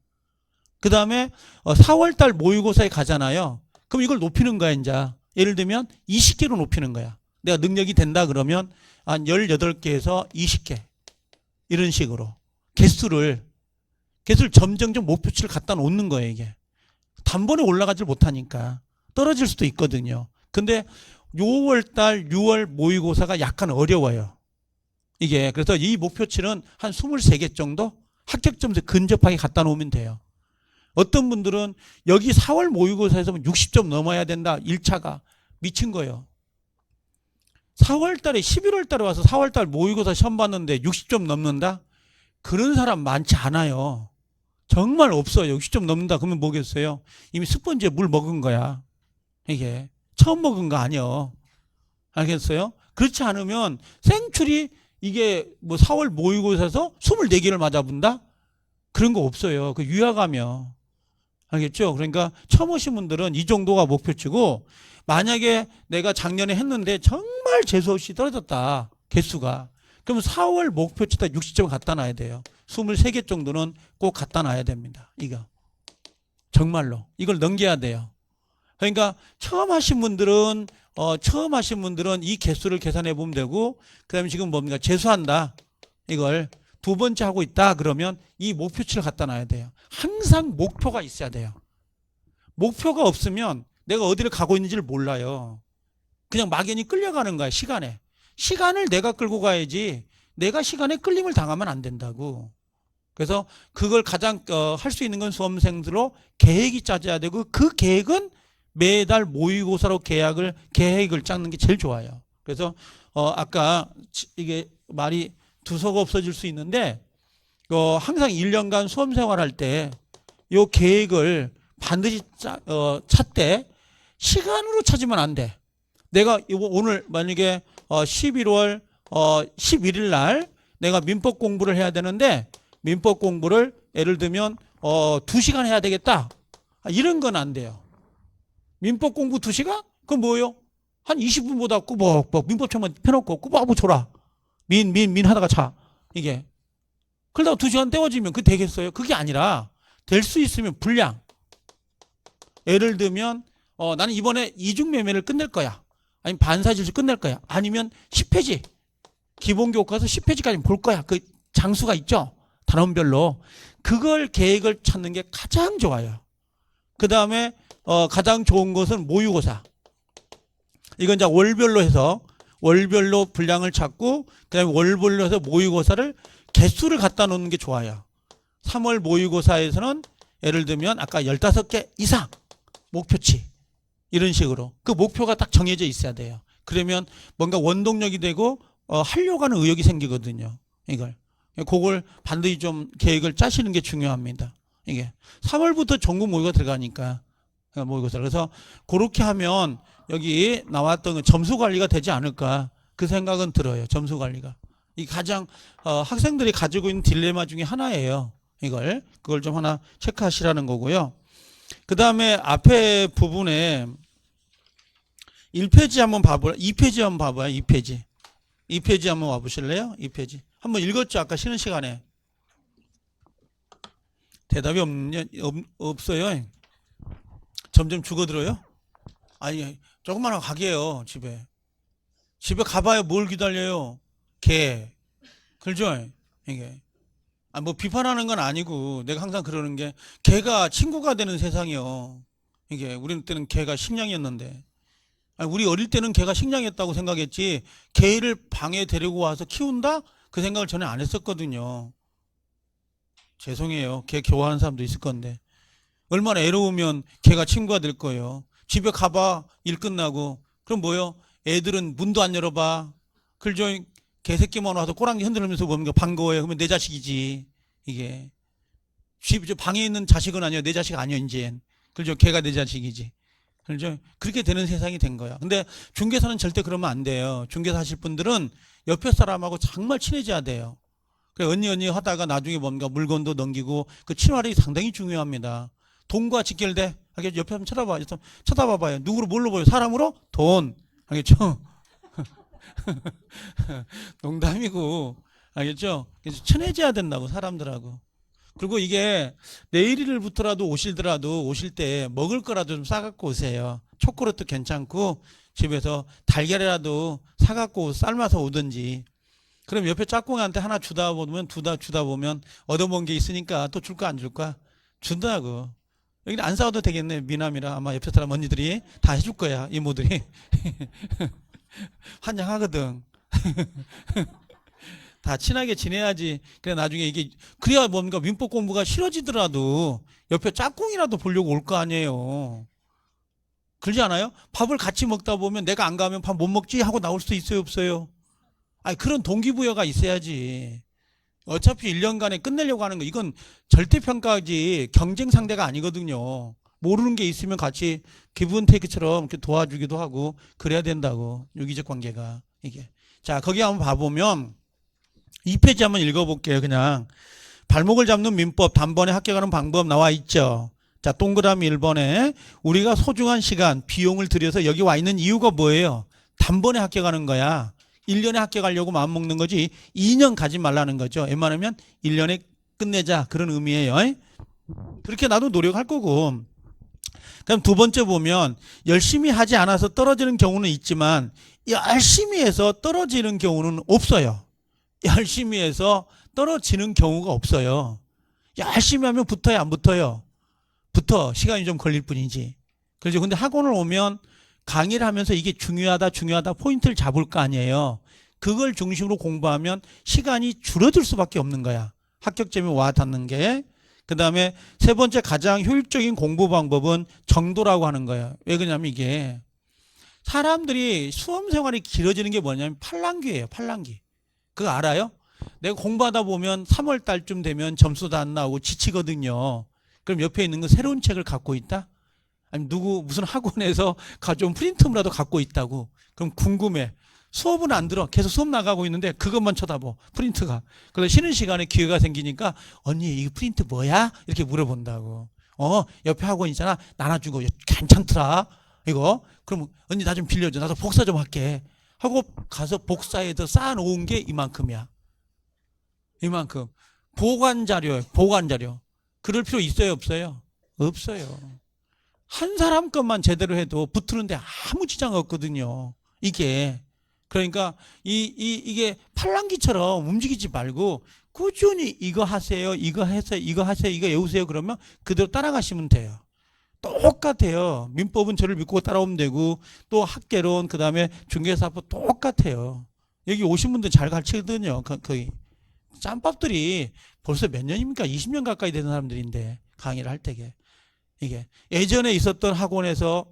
그 다음에 4월달 모의고사에 가잖아요. 그럼 이걸 높이는 거야 이제. 예를 들면 20개로 높이는 거야. 내가 능력이 된다 그러면 한 18개에서 20개 이런 식으로 개수를 점점점 목표치를 갖다 놓는 거예요. 이게 단번에 올라가질 못하니까 떨어질 수도 있거든요. 근데 5월달 6월 모의고사가 약간 어려워요. 이게 그래서 이 목표치는 한 23개 정도 합격 점수 근접하게 갖다 놓으면 돼요. 어떤 분들은 여기 4월 모의고사에서 60점 넘어야 된다. 1차가 미친 거예요. 4월 달에 11월 달에 와서 4월 달 모의고사 시험 봤는데 60점 넘는다? 그런 사람 많지 않아요. 정말 없어요. 60점 넘는다 그러면 뭐겠어요? 이미 스펀지에 물 먹은 거야. 이게 처음 먹은 거 아니에요. 알겠어요? 그렇지 않으면 생출이 이게 뭐 4월 모의고사에서 24개를 맞아본다? 그런 거 없어요. 그 유야가며. 알겠죠? 그러니까 처음 오신 분들은 이 정도가 목표치고, 만약에 내가 작년에 했는데 정말 재수없이 떨어졌다. 개수가. 그럼 4월 목표치다 60점 갖다 놔야 돼요. 23개 정도는 꼭 갖다 놔야 됩니다. 이거. 정말로. 이걸 넘겨야 돼요. 그러니까 처음 하신 분들은 이 개수를 계산해 보면 되고, 그 다음에 지금 뭡니까? 재수한다. 이걸 두 번째 하고 있다. 그러면 이 목표치를 갖다 놔야 돼요. 항상 목표가 있어야 돼요. 목표가 없으면 내가 어디를 가고 있는지를 몰라요. 그냥 막연히 끌려가는 거야. 시간을 내가 끌고 가야지 내가 시간에 끌림을 당하면 안 된다고. 그래서 그걸 가장 할 수 있는 건 수험생들로 계획이 짜져야 되고, 그 계획은 매달 모의고사로 계획을 짜는 게 제일 좋아요. 그래서 아까 이게 말이 두서가 없어질 수 있는데, 항상 1년간 수험생활할 때 이 계획을 반드시 찾되 시간으로 찾으면 안 돼. 내가 오늘 만약에 11월 11일 날 내가 민법 공부를 해야 되는데, 민법 공부를 예를 들면 2시간 해야 되겠다. 이런 건 안 돼요. 민법 공부 2시간? 그건 뭐예요? 한 20분보다 꾸벅꾸벅 민법책만 펴놓고 꾸벅꾸벅 줘라. 민 하다가 자. 이게. 그러다가 2시간 때워지면 그게 되겠어요? 그게 아니라 될 수 있으면 분량. 예를 들면 나는 이번에 이중매매를 끝낼 거야. 아니면 반사질서 끝낼 거야. 아니면 10페이지. 기본교과서 10페이지까지 볼 거야. 그 장수가 있죠? 단원별로. 그걸 계획을 찾는 게 가장 좋아요. 그 다음에 가장 좋은 것은 모의고사. 이건 이제 월별로 해서 월별로 분량을 찾고, 그 다음에 월별로 해서 모의고사를 개수를 갖다 놓는 게 좋아요. 3월 모의고사에서는 예를 들면 아까 15개 이상 목표치. 이런 식으로. 그 목표가 딱 정해져 있어야 돼요. 그러면 뭔가 원동력이 되고 하려고 하는 의욕이 생기거든요. 그걸 반드시 좀 계획을 짜시는 게 중요합니다. 이게 3월부터 전국 모의고사 들어가니까 모의고사. 그래서 그렇게 하면 여기 나왔던 그 점수 관리가 되지 않을까 그 생각은 들어요. 점수 관리가. 이 가장 학생들이 가지고 있는 딜레마 중에 하나예요. 그걸 좀 하나 체크하시라는 거고요. 그 다음에 앞에 부분에 1페이지 한번 봐볼래요? 2페이지 한번 봐봐요. 2페이지. 2페이지 한번 와보실래요? 2페이지. 한번 읽었죠? 아까 쉬는 시간에. 대답이 없어요. 점점 죽어들어요? 아니, 조금만 하고 가게요, 집에. 집에 가봐야 뭘 기다려요? 개. 그렇죠? 이게. 뭐 비판하는 건 아니고 내가 항상 그러는 게 개가 친구가 되는 세상이요. 이게 우리 때는 개가 식량이었는데. 아니, 우리 어릴 때는 개가 식량이었다고 생각했지 개를 방에 데리고 와서 키운다? 그 생각을 전혀 안 했었거든요. 죄송해요. 개 좋아하는 사람도 있을 건데. 얼마나 애로우면 개가 친구가 될 거예요. 집에 가봐. 일 끝나고. 그럼 뭐요? 애들은 문도 안 열어봐. 그죠? 개새끼만 와서 꼬랑지 흔들면서 뭔가 반가워요. 그러면 내 자식이지. 이게. 방에 있는 자식은 아니야. 내 자식 아니야, 이젠. 그죠? 개가 내 자식이지. 그죠? 그렇게 되는 세상이 된 거야. 근데 중개사는 절대 그러면 안 돼요. 중개사 하실 분들은 옆에 사람하고 정말 친해져야 돼요. 그래, 언니 하다가 나중에 뭔가 물건도 넘기고 그 친화력이 상당히 중요합니다. 돈과 직결돼. 알겠죠? 옆에 한번 쳐다봐봐요. 누구로 뭘로 보여? 사람으로? 돈. 알겠죠? 농담이고. 알겠죠? 그래서 친해져야 된다고, 사람들하고. 그리고 이게 내일부터라도 오실 때 먹을 거라도 좀 싸갖고 오세요. 초콜릿도 괜찮고 집에서 달걀이라도 사갖고 삶아서 오든지. 그럼 옆에 짝꿍한테 하나 주다 보면 얻어먹은 게 있으니까 또 줄까 안 줄까? 준다고. 여기는 안 싸워도 되겠네. 미남이라 아마 옆에 사람 언니들이 다 해줄 거야. 이모들이. 환장하거든. 다 친하게 지내야지. 그래 나중에 이게 그래야 뭔가 민법 공부가 싫어지더라도 옆에 짝꿍이라도 보려고 올 거 아니에요. 그러지 않아요? 밥을 같이 먹다 보면 내가 안 가면 밥 못 먹지 하고 나올 수도 있어요, 없어요? 아니 그런 동기부여가 있어야지. 어차피 1년간에 끝내려고 하는 거 이건 절대평가지 경쟁 상대가 아니거든요. 모르는 게 있으면 같이 기브앤테이크처럼 이렇게 도와주기도 하고 그래야 된다고. 유기적 관계가 이게. 자 거기 한번 봐보면 2페이지 한번 읽어볼게요. 그냥 발목을 잡는 민법 단번에 합격하는 방법 나와 있죠. 자 동그라미 1번에 우리가 소중한 시간 비용을 들여서 여기 와 있는 이유가 뭐예요? 단번에 합격하는 거야. 1년에 합격하려고 마음먹는 거지 2년 가지 말라는 거죠. 웬만하면 1년에 끝내자 그런 의미예요. 그렇게 나도 노력할 거고. 그럼 두 번째 보면 열심히 하지 않아서 떨어지는 경우는 있지만 열심히 해서 떨어지는 경우는 없어요. 열심히 해서 떨어지는 경우가 없어요. 열심히 하면 붙어요, 안 붙어요? 붙어. 시간이 좀 걸릴 뿐이지. 그렇죠. 근데 학원을 오면 강의를 하면서 이게 중요하다 포인트를 잡을 거 아니에요. 그걸 중심으로 공부하면 시간이 줄어들 수밖에 없는 거야. 합격점이 와 닿는 게. 그 다음에 세 번째 가장 효율적인 공부 방법은 정도라고 하는 거예요. 왜 그러냐면 이게 사람들이 수험 생활이 길어지는 게 뭐냐면 팔랑귀예요. 팔랑귀. 그거 알아요? 내가 공부하다 보면 3월 달쯤 되면 점수도 안 나오고 지치거든요. 그럼 옆에 있는 거 새로운 책을 갖고 있다? 아니 무슨 학원에서 가져온 프린트물이라도 갖고 있다고. 그럼 궁금해. 수업은 안 들어. 계속 수업 나가고 있는데 그것만 쳐다봐. 프린트가. 그래서 쉬는 시간에 기회가 생기니까 언니 이 프린트 뭐야? 이렇게 물어본다고. 옆에 학원 있잖아. 나눠주고 괜찮더라. 이거. 그럼 언니 나 좀 빌려줘. 나도 복사 좀 할게. 하고 가서 복사해서 쌓아놓은 게 이만큼이야. 이만큼. 보관자료예요. 보관자료. 그럴 필요 있어요? 없어요? 없어요. 한 사람 것만 제대로 해도 붙는데 아무 지장 없거든요. 이게. 그러니까 이게 팔랑귀처럼 움직이지 말고 꾸준히 이거 하세요. 이거 하세요. 이거 하세요. 이거 외우세요. 그러면 그대로 따라가시면 돼요. 똑같아요. 민법은 저를 믿고 따라오면 되고 또 학개론 그다음에 중개사법 똑같아요. 여기 오신 분들 잘 가르치거든요. 거의 짬밥들이 벌써 몇 년입니까? 20년 가까이 되는 사람들인데 강의를 할 때게 이게 예전에 있었던 학원에서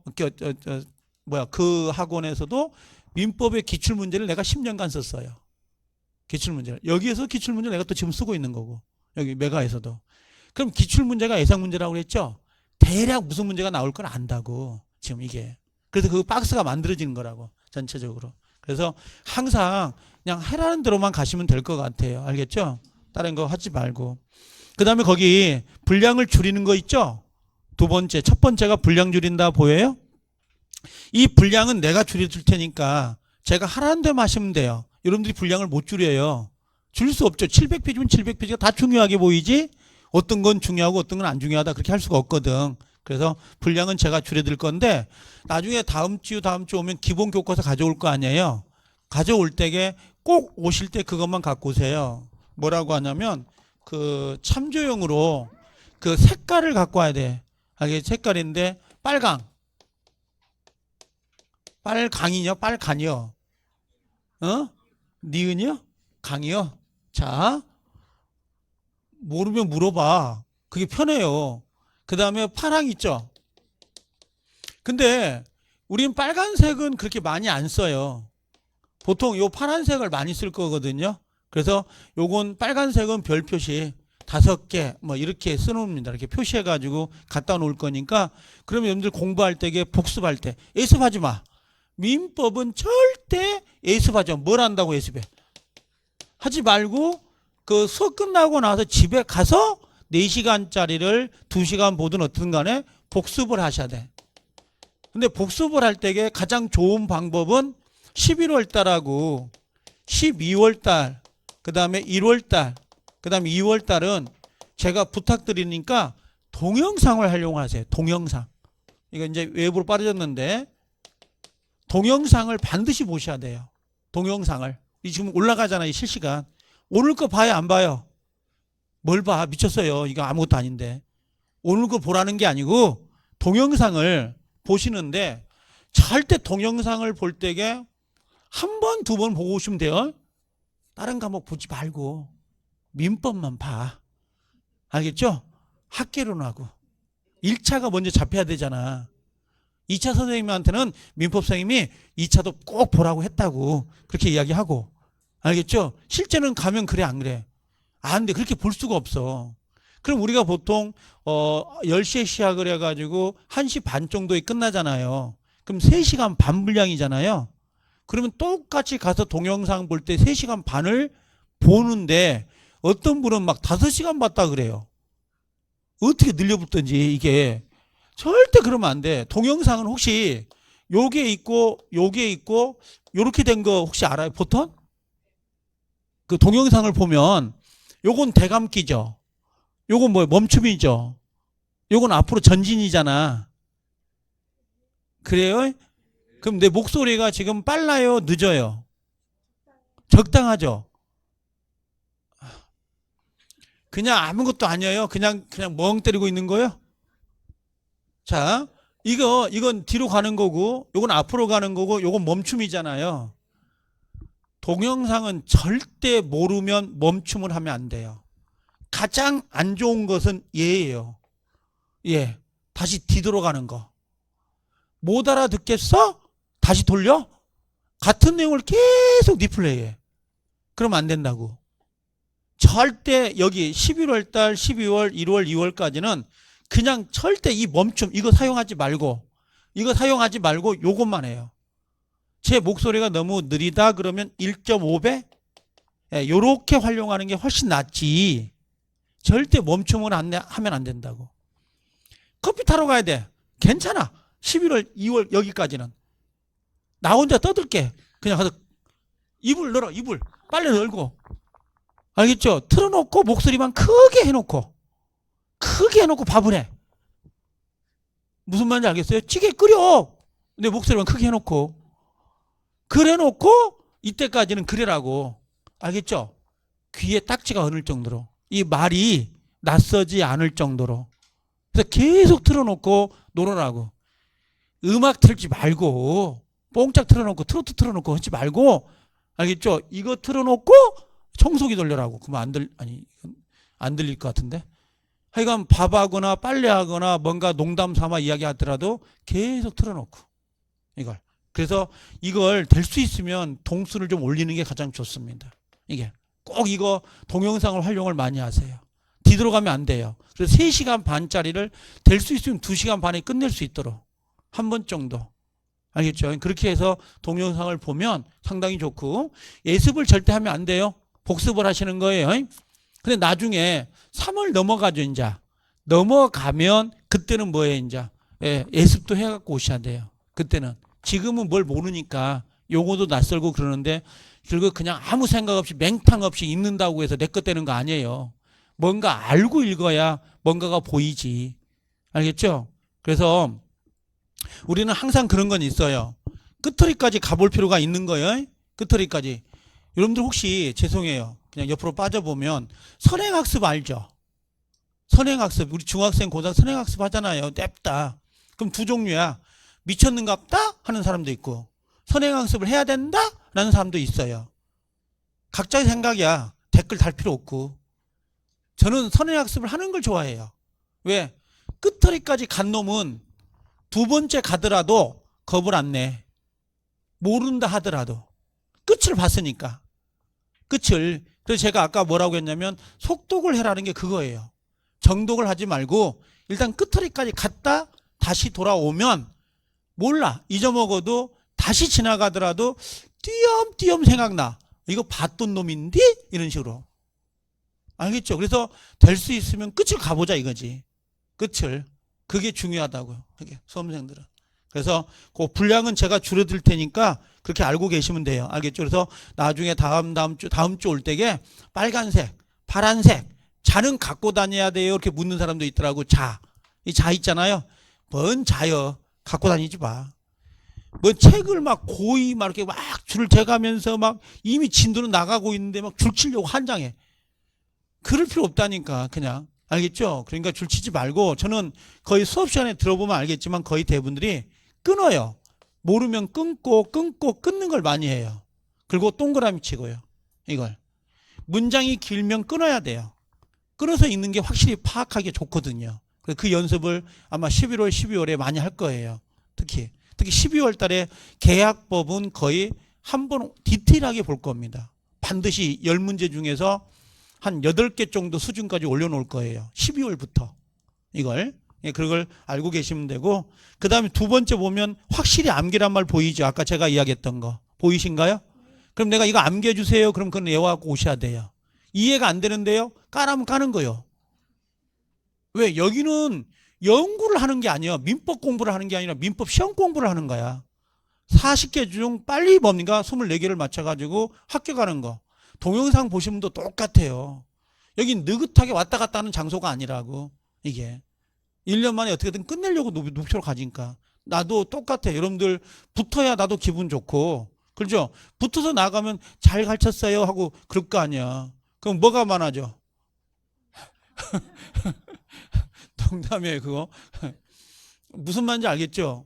그 학원에서도 민법의 기출문제를 내가 10년간 썼어요. 기출문제를. 여기에서 기출문제를 내가 또 지금 쓰고 있는 거고. 여기 메가에서도. 그럼 기출문제가 예상문제라고 그랬죠? 대략 무슨 문제가 나올 걸 안다고. 지금 이게. 그래서 그 박스가 만들어지는 거라고, 전체적으로. 그래서 항상 그냥 해라는 대로만 가시면 될 것 같아요. 알겠죠? 다른 거 하지 말고. 그 다음에 거기 분량을 줄이는 거 있죠? 두 번째, 첫 번째가 분량 줄인다 보여요? 이 분량은 내가 줄여줄 테니까 제가 하라는 대로 하시면 돼요. 여러분들이 분량을 못 줄여요. 줄일 수 없죠. 700페이지면 700페이지가 다 중요하게 보이지, 어떤 건 중요하고 어떤 건 안 중요하다, 그렇게 할 수가 없거든. 그래서 분량은 제가 줄여드릴 건데, 나중에 다음 주 오면 기본 교과서 가져올 거 아니에요. 가져올 때에 꼭 오실 때 그것만 갖고 오세요. 뭐라고 하냐면 그 참조용으로 그 색깔을 갖고 와야 돼. 이게 색깔인데 빨강이요? 빨간이요? 니은이요? 강이요? 자, 모르면 물어봐. 그게 편해요. 그 다음에 파랑 있죠? 근데 우린 빨간색은 그렇게 많이 안 써요. 보통 요 파란색을 많이 쓸 거거든요. 그래서 요건 빨간색은 별 표시 5개 뭐 이렇게 써놓습니다. 이렇게 표시해가지고 갖다 놓을 거니까, 그러면 여러분들 공부할 때, 복습할 때 예습하지 마. 민법은 절대 예습하지 마. 뭘 한다고 예습해? 하지 말고 그 수업 끝나고 나서 집에 가서 4시간짜리를 2시간 보든 어떻든 간에 복습을 하셔야 돼. 근데 복습을 할 때에 가장 좋은 방법은 11월 달하고 12월 달, 그 다음에 1월 달, 그 다음에 2월 달은 제가 부탁드리니까 동영상을 활용하세요. 동영상. 이거 이제 외부로 빠져졌는데 동영상을 반드시 보셔야 돼요. 동영상을. 이 지금 올라가잖아요. 실시간. 오늘 거 봐요, 안 봐요? 뭘 봐? 미쳤어요. 이거 아무것도 아닌데. 오늘 거 보라는 게 아니고 동영상을 보시는데, 절대 동영상을 볼 때에 한 번, 두 번 보고 오시면 돼요. 다른 과목 보지 말고 민법만 봐. 알겠죠? 학계론 하고 1차가 먼저 잡혀야 되잖아. 2차 선생님한테는 민법 선생님이 2차도 꼭 보라고 했다고 그렇게 이야기하고. 알겠죠? 실제는 가면 그래, 안 그래? 안 돼. 그렇게 볼 수가 없어. 그럼 우리가 보통 10시에 시작을 해가지고 1시 반 정도에 끝나잖아요. 그럼 3시간 반 분량이잖아요. 그러면 똑같이 가서 동영상 볼 때 3시간 반을 보는데 어떤 분은 막 5시간 봤다 그래요. 어떻게 늘려붙든지. 이게 절대 그러면 안 돼. 동영상은 혹시 요게 있고 요렇게 된 거 혹시 알아요? 보통? 그 동영상을 보면 요건 대감기죠. 요건 뭐 멈춤이죠. 요건 앞으로 전진이잖아. 그래요? 그럼 내 목소리가 지금 빨라요? 늦어요? 적당하죠? 그냥 아무것도 아니에요? 그냥 멍 때리고 있는 거예요? 자, 이건 뒤로 가는 거고, 요건 앞으로 가는 거고, 요건 멈춤이잖아요. 동영상은 절대 모르면 멈춤을 하면 안 돼요. 가장 안 좋은 것은 얘예요. 예. 다시 뒤돌아가는 거. 못 알아듣겠어? 다시 돌려? 같은 내용을 계속 리플레이해. 그러면 안 된다고. 절대 여기 11월 달, 12월, 1월, 2월까지는 그냥 절대 이 멈춤, 이거 사용하지 말고 요것만 해요. 제 목소리가 너무 느리다 그러면 1.5배? 예, 요렇게 활용하는 게 훨씬 낫지. 절대 멈춤을 하면 안 된다고. 커피 타러 가야 돼. 괜찮아. 11월, 2월 여기까지는. 나 혼자 떠들게. 그냥 가서 입을 열어, 입을. 빨리 열고. 알겠죠? 틀어놓고 목소리만 크게 해놓고 밥을 해. 무슨 말인지 알겠어요? 찌개 끓여. 내 목소리만 크게 해놓고. 그래놓고 이때까지는 그래라고. 알겠죠? 귀에 딱지가 어눌 정도로. 이 말이 낯서지 않을 정도로. 그래서 계속 틀어놓고 놀으라고. 음악 틀지 말고 뽕짝 틀어놓고 트로트 틀어놓고 하지 말고. 알겠죠? 이거 틀어놓고 청소기 돌려라고. 그러면 안 들릴 것 같은데. 하여간 밥하거나 빨래하거나 뭔가 농담 삼아 이야기하더라도 계속 틀어놓고 이걸. 그래서 이걸 될 수 있으면 동수를 좀 올리는 게 가장 좋습니다. 이게 꼭 이거 동영상을 활용을 많이 하세요. 뒤돌아가면 안 돼요. 그래서 3시간 반짜리를 될 수 있으면 2시간 반에 끝낼 수 있도록 한 번 정도. 알겠죠? 그렇게 해서 동영상을 보면 상당히 좋고, 예습을 절대 하면 안 돼요. 복습을 하시는 거예요. 근데 나중에 3월 넘어가죠, 이제. 넘어가면 그때는 뭐예요, 이제. 예습도 해갖고 오셔야 돼요. 그때는. 지금은 뭘 모르니까 용어도 낯설고 그러는데, 그리고 그냥 아무 생각 없이 맹탕 없이 읽는다고 해서 내 것 되는 거 아니에요. 뭔가 알고 읽어야 뭔가가 보이지. 알겠죠? 그래서 우리는 항상 그런 건 있어요. 끝터리까지 가볼 필요가 있는 거예요. 끝터리까지. 여러분들 혹시 죄송해요. 그냥 옆으로 빠져보면 선행학습 알죠? 선행학습. 우리 중학생, 고등학생 선행학습 하잖아요. 냅다. 그럼 두 종류야. 미쳤는갑다 하는 사람도 있고 선행학습을 해야 된다 라는 사람도 있어요. 각자의 생각이야. 댓글 달 필요 없고. 저는 선행학습을 하는 걸 좋아해요. 왜? 끝터리까지 간 놈은 두 번째 가더라도 겁을 안 내. 모른다 하더라도. 끝을 봤으니까. 끝을. 그래서 제가 아까 뭐라고 했냐면 속독을 해라는 게 그거예요. 정독을 하지 말고 일단 끝터리까지 갔다 다시 돌아오면 몰라. 잊어먹어도 다시 지나가더라도 띄엄띄엄 생각나. 이거 봤던 놈인데? 이런 식으로. 알겠죠? 그래서 될 수 있으면 끝을 가보자 이거지. 끝을. 그게 중요하다고요. 그게 수험생들은. 그래서 그 분량은 제가 줄여드릴 테니까 그렇게 알고 계시면 돼요. 알겠죠? 그래서 나중에 다음 주 올 때게 빨간색, 파란색, 자는 갖고 다녀야 돼요. 이렇게 묻는 사람도 있더라고. 자. 이 자 있잖아요. 뭔 자요. 갖고 다니지 마. 뭐 책을 막 고이 막 이렇게 막 줄 재가면서 막 이미 진도는 나가고 있는데 막 줄 치려고 한 장에. 그럴 필요 없다니까 그냥. 알겠죠? 그러니까 줄 치지 말고 저는 거의 수업 시간에 들어보면 알겠지만 거의 대부분들이 끊어요. 모르면 끊고 끊는 걸 많이 해요. 그리고 동그라미 치고요. 이걸. 문장이 길면 끊어야 돼요. 끊어서 읽는 게 확실히 파악하기 좋거든요. 그 연습을 아마 11월, 12월에 많이 할 거예요. 특히 12월 달에 계약법은 거의 한번 디테일하게 볼 겁니다. 반드시 10문제 중에서 한 8개 정도 수준까지 올려놓을 거예요. 12월부터. 이걸. 그걸 알고 계시면 되고, 그 다음에 두 번째 보면 확실히 암기란 말 보이죠? 아까 제가 이야기했던 거. 보이신가요? 그럼 내가 이거 암기해주세요. 그럼 그건 외워갖고 오셔야 돼요. 이해가 안 되는데요? 까라면 까는 거요. 왜? 여기는 연구를 하는 게 아니에요. 민법 공부를 하는 게 아니라 민법 시험 공부를 하는 거야. 40개 중 빨리 뭡니까? 24개를 맞춰가지고 학교 가는 거. 동영상 보시면 또 똑같아요. 여긴 느긋하게 왔다 갔다 하는 장소가 아니라고. 이게 1년 만에 어떻게든 끝내려고 목표로 가지니까. 나도 똑같아. 여러분들 붙어야 나도 기분 좋고, 그렇죠? 붙어서 나가면 잘 가르쳤어요 하고 그럴 거 아니야. 그럼 뭐가 많아져? 농담이에요 그거. 무슨 말인지 알겠죠?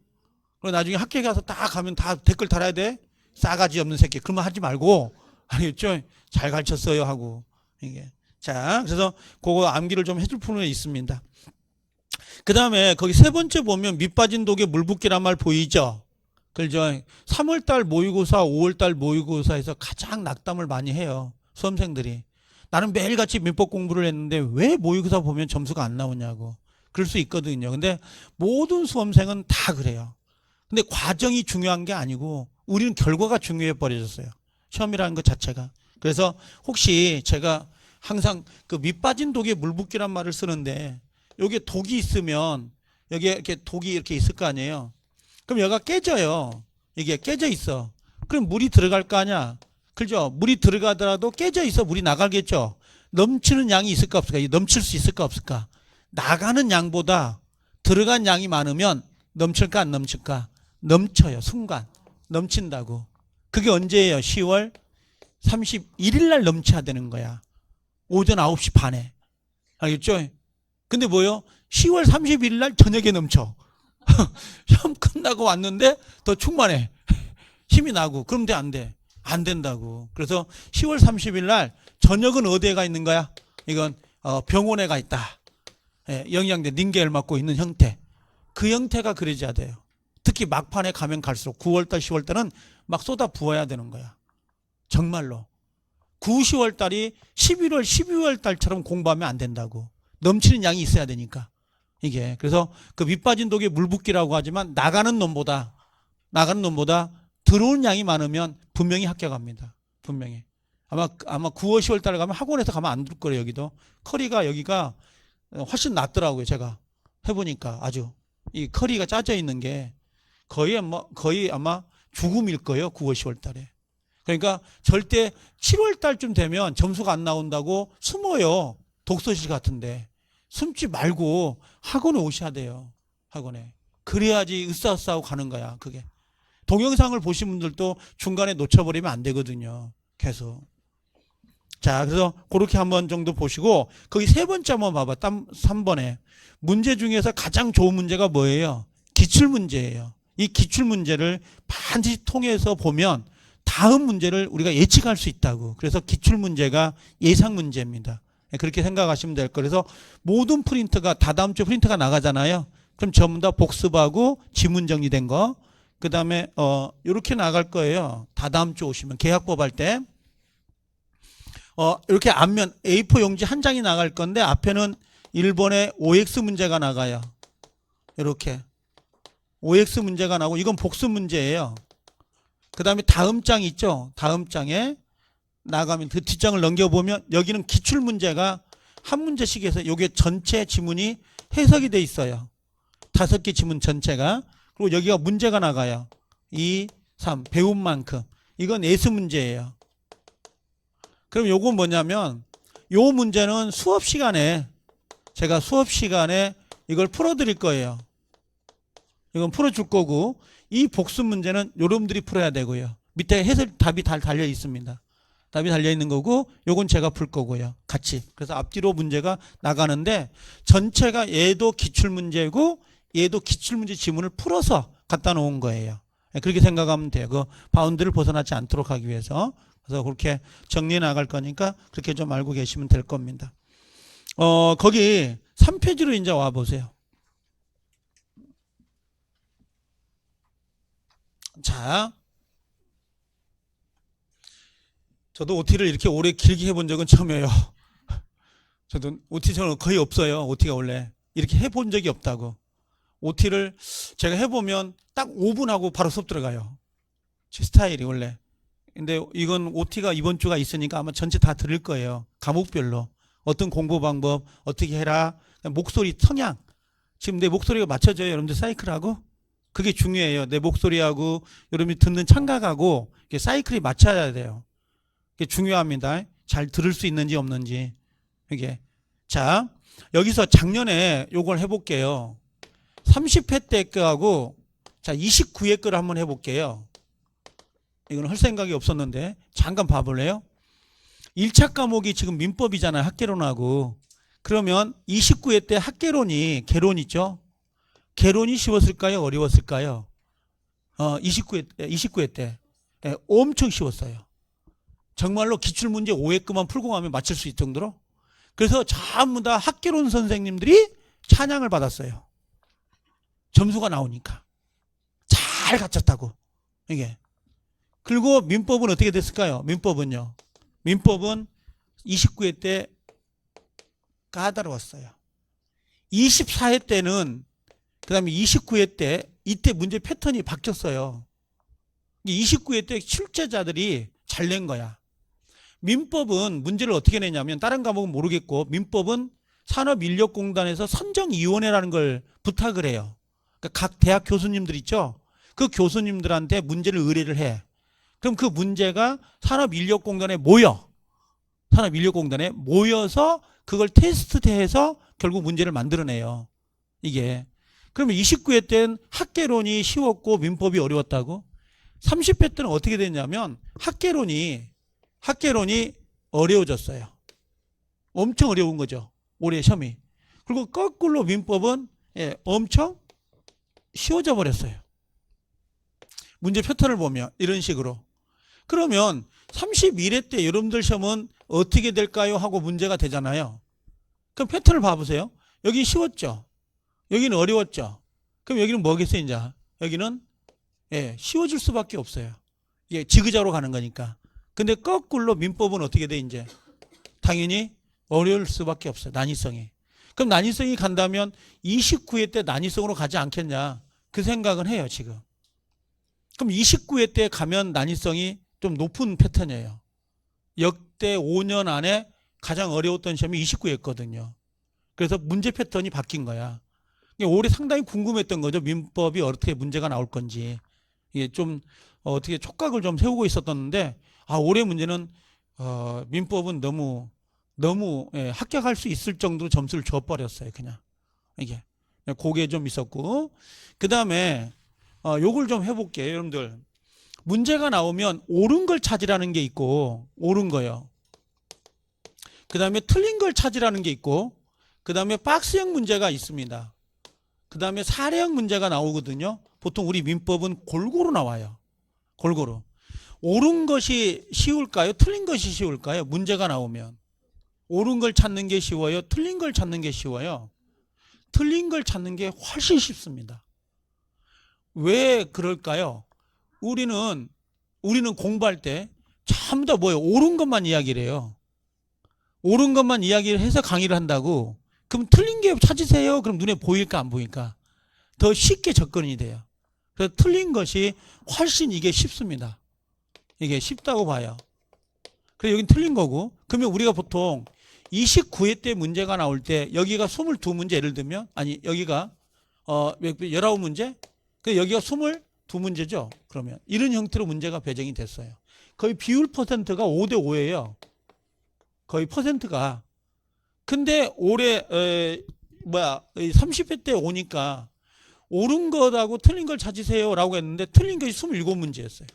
그리고 나중에 학교에 가서 딱 가면 다 댓글 달아야 돼? 싸가지 없는 새끼. 그러면 하지 말고. 알겠죠? 잘 가르쳤어요 하고. 이게. 자, 그래서 그거 암기를 좀 해줄 필요가 있습니다. 그 다음에 거기 세 번째 보면 밑빠진 독에 물 붓기란 말 보이죠? 그죠? 3월달 모의고사, 5월달 모의고사에서 가장 낙담을 많이 해요. 수험생들이. 나는 매일같이 민법 공부를 했는데 왜 모의고사 보면 점수가 안 나오냐고. 그럴 수 있거든요. 근데 모든 수험생은 다 그래요. 근데 과정이 중요한 게 아니고 우리는 결과가 중요해 버려졌어요. 시험이라는 것 자체가. 그래서 혹시 제가 항상 그 밑빠진 독에 물 붓기란 말을 쓰는데 여기에 독이 있으면 여기에 이렇게 독이 이렇게 있을 거 아니에요. 그럼 여기가 깨져요. 이게 깨져 있어. 그럼 물이 들어갈 거 아니야. 그죠? 물이 들어가더라도 깨져 있어 물이 나가겠죠. 넘치는 양이 있을까 없을까? 넘칠 수 있을까 없을까? 나가는 양보다 들어간 양이 많으면 넘칠까 안 넘칠까? 넘쳐요. 순간 넘친다고. 그게 언제예요? 10월 31일 날 넘쳐야 되는 거야. 오전 9시 반에. 알겠죠? 근데 뭐요? 10월 31일 날 저녁에 넘쳐. 시험 끝나고 왔는데 더 충만해. 힘이 나고. 그럼 돼, 안 돼? 안 된다고. 그래서 10월 30일 날 저녁은 어디에 가 있는 거야? 이건 병원에 가 있다. 영양제 닌겔 맞고 있는 형태. 그 형태가 그려져야 돼요. 특히 막판에 가면 갈수록 9월달 10월달은 막 쏟아 부어야 되는 거야. 정말로. 9, 10월달이 11월 12월달처럼 공부하면 안 된다고. 넘치는 양이 있어야 되니까. 이게. 그래서 그 밑빠진 독에 물 붓기라고 하지만 나가는 놈보다 나가는 놈보다 들어오는 양이 많으면 분명히 합격합니다. 분명히. 아마 9월, 10월 달에 가면 학원에서 가면 안 들 거예요, 여기도. 커리가 여기가 훨씬 낫더라고요, 제가. 해보니까 아주. 이 커리가 짜져 있는 게 거의 아마 죽음일 거예요, 9월, 10월 달에. 그러니까 절대 7월 달쯤 되면 점수가 안 나온다고 숨어요. 독서실 같은데. 숨지 말고 학원에 오셔야 돼요. 학원에. 그래야지 으쌰으쌰하고 가는 거야, 그게. 동영상을 보신 분들도 중간에 놓쳐버리면 안 되거든요. 계속. 자, 그래서 그렇게 한번 정도 보시고, 거기 세 번째 한번 봐봐. 3번에. 문제 중에서 가장 좋은 문제가 뭐예요? 기출문제예요. 이 기출문제를 반드시 통해서 보면 다음 문제를 우리가 예측할 수 있다고. 그래서 기출문제가 예상문제입니다. 그렇게 생각하시면 될 거예요. 그래서 모든 프린트가, 다다음 주 프린트가 나가잖아요. 그럼 전부 다 복습하고 지문 정리된 거. 그 다음에, 요렇게 나갈 거예요. 다다음 주 오시면. 계약법 할 때. 이렇게 앞면 A4 용지 한 장이 나갈 건데 앞에는 1번의 OX 문제가 나가요. 이렇게 OX 문제가 나오고 이건 복습 문제예요. 그 다음에 다음 장 있죠. 다음 장에 나가면 그 뒷장을 넘겨보면 여기는 기출 문제가 한 문제씩 해서 요게 전체 지문이 해석이 돼 있어요. 5개 지문 전체가. 그리고 여기가 문제가 나가요. 2, 3 배운 만큼. 이건 예수 문제예요. 그럼 요건 뭐냐면 요 문제는 수업 시간에 제가 수업 시간에 이걸 풀어드릴 거예요. 이건 풀어줄 거고 이 복습 문제는 여러분들이 풀어야 되고요. 밑에 해설 답이 다 달려 있습니다. 답이 달려 있는 거고 요건 제가 풀 거고요. 같이. 그래서 앞뒤로 문제가 나가는데 전체가 얘도 기출문제고 얘도 기출문제 지문을 풀어서 갖다 놓은 거예요. 그렇게 생각하면 돼요. 그 바운드를 벗어나지 않도록 하기 위해서. 그래서 그렇게 정리해 나갈 거니까 그렇게 좀 알고 계시면 될 겁니다. 거기 3페이지로 이제 와 보세요. 자, 저도 OT를 이렇게 오래 길게 해본 적은 처음이에요. 저도 OT 저는 거의 없어요. OT가 원래 이렇게 해본 적이 없다고. OT를 제가 해보면 딱 5분 하고 바로 수업 들어가요. 제 스타일이 원래. 근데 이건 OT가 이번 주가 있으니까 아마 전체 다 들을 거예요. 과목별로. 어떤 공부 방법, 어떻게 해라. 목소리, 성향. 지금 내 목소리가 맞춰져요. 여러분들 사이클하고. 그게 중요해요. 내 목소리하고 여러분이 듣는 청각하고 사이클이 맞춰야 돼요. 그게 중요합니다. 잘 들을 수 있는지 없는지. 이게. 자, 여기서 작년에 요걸 해볼게요. 30회 때 거하고 자 29회 거를 한번 해볼게요. 이건 할 생각이 없었는데 잠깐 봐볼래요? 1차 과목이 지금 민법이잖아요. 학개론하고. 그러면 29회 때 학개론이 개론 있죠? 개론이 쉬웠을까요? 어려웠을까요? 29회 때 엄청 쉬웠어요. 정말로 기출문제 5회 거만 풀고 가면 맞출 수 있을 정도로. 그래서 전부 다 학개론 선생님들이 찬양을 받았어요. 점수가 나오니까. 잘 갖췄다고. 이게. 그리고 민법은 어떻게 됐을까요? 민법은요. 민법은 29회 때 까다로웠어요. 24회 때는 그 다음에 29회 때 이때 문제 패턴이 바뀌었어요. 29회 때 출제자들이 잘 낸 거야. 민법은 문제를 어떻게 내냐면 다른 과목은 모르겠고 민법은 산업인력공단에서 선정위원회라는 걸 부탁을 해요. 그러니까 각 대학 교수님들 있죠. 그 교수님들한테 문제를 의뢰를 해. 그럼 그 문제가 산업인력공단에 산업인력공단에 모여서 그걸 테스트해서 결국 문제를 만들어내요. 이게. 그러면 29회 때는 학개론이 쉬웠고 민법이 어려웠다고? 30회 때는 어떻게 됐냐면 학개론이 어려워졌어요. 엄청 어려운 거죠. 올해 시험이. 그리고 거꾸로 민법은 엄청 쉬워져 버렸어요. 문제 패턴을 보면 이런 식으로. 그러면 31회 때 여러분들 시험은 어떻게 될까요? 하고 문제가 되잖아요. 그럼 패턴을 봐보세요. 여기 쉬웠죠. 여기는 어려웠죠. 그럼 여기는 뭐겠어요? 이제 여기는 쉬워질 수밖에 없어요. 이게 지그자로 가는 거니까. 근데 거꾸로 민법은 어떻게 돼 이제? 당연히 어려울 수밖에 없어요. 난이성이. 그럼 난이성이 간다면 29회 때 난이성으로 가지 않겠냐? 그 생각은 해요 지금. 그럼 29회 때 가면 난이성이 좀 높은 패턴이에요. 역대 5년 안에 가장 어려웠던 시험이 29회였거든요. 그래서 문제 패턴이 바뀐 거야. 올해 상당히 궁금했던 거죠. 민법이 어떻게 문제가 나올 건지. 이게 좀 어떻게 촉각을 좀 세우고 있었던데, 올해 문제는 민법은 너무 합격할 수 있을 정도로 점수를 줘버렸어요. 그냥 이게 그게 좀 있었고, 그 다음에 요걸 좀 해볼게요, 여러분들. 문제가 나오면 옳은 걸 찾으라는 게 있고, 옳은 거요. 그 다음에 틀린 걸 찾으라는 게 있고, 그 다음에 박스형 문제가 있습니다. 그 다음에 사례형 문제가 나오거든요. 보통 우리 민법은 골고루 나와요. 골고루. 옳은 것이 쉬울까요? 틀린 것이 쉬울까요? 문제가 나오면. 옳은 걸 찾는 게 쉬워요? 틀린 걸 찾는 게 쉬워요? 틀린 걸 찾는 게 훨씬 쉽습니다. 왜 그럴까요? 우리는 공부할 때 전부 다 뭐예요? 옳은 것만 이야기를 해요. 옳은 것만 이야기를 해서 강의를 한다고. 그럼 틀린 게 찾으세요. 그럼 눈에 보일까 안 보일까? 더 쉽게 접근이 돼요. 그래서 틀린 것이 훨씬 이게 쉽습니다. 이게 쉽다고 봐요. 그래서 여긴 틀린 거고. 그러면 우리가 보통 29회 때 문제가 나올 때 여기가 22문제 예를 들면, 아니 여기가 19문제? 그 여기가 22문제죠. 그러면 이런 형태로 문제가 배정이 됐어요. 거의 비율 퍼센트가 5대 5예요. 거의 퍼센트가. 근데 올해 30회 때 오니까 옳은 것하고 틀린 걸 찾으세요 라고 했는데 틀린 것이 27문제였어요.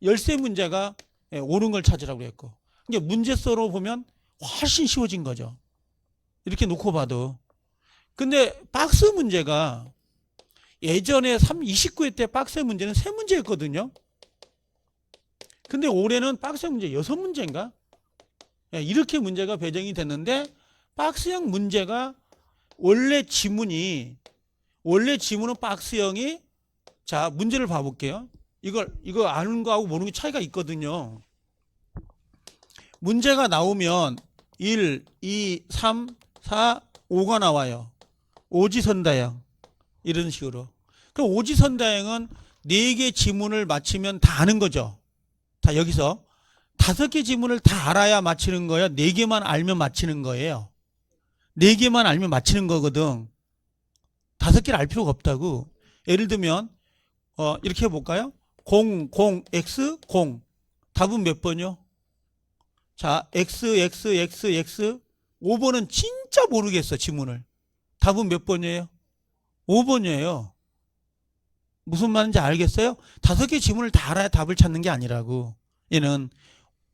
13문제가 옳은 걸 찾으라고 했고. 그러니까 문제서로 보면 훨씬 쉬워진 거죠. 이렇게 놓고 봐도. 근데 박스 문제가 예전에 29회 때 박스 문제는 3문제였거든요. 근데 올해는 박스 문제 6문제인가? 이렇게 문제가 배정이 됐는데, 박스형 문제가 원래 지문은 박스형이, 자, 문제를 봐볼게요. 이거 아는 거하고 모르는 게 차이가 있거든요. 문제가 나오면 1, 2, 3, 4, 5가 나와요. 오지선다형. 이런 식으로. 그럼 오지선다형은 4개 지문을 맞히면 다 아는 거죠. 다 여기서 5개 지문을 다 알아야 맞히는 거예요? 4개만 알면 맞히는 거예요? 4개만 알면 맞히는 거거든. 5개를 알 필요가 없다고. 예를 들면 이렇게 해볼까요? 0, 0, x, 0. 답은 몇 번이요? 자, x, x, x, x. 5번은 진짜 모르겠어, 지문을. 답은 몇 번이에요? 5번이에요. 무슨 말인지 알겠어요? 5개 지문을 다 알아야 답을 찾는 게 아니라고. 얘는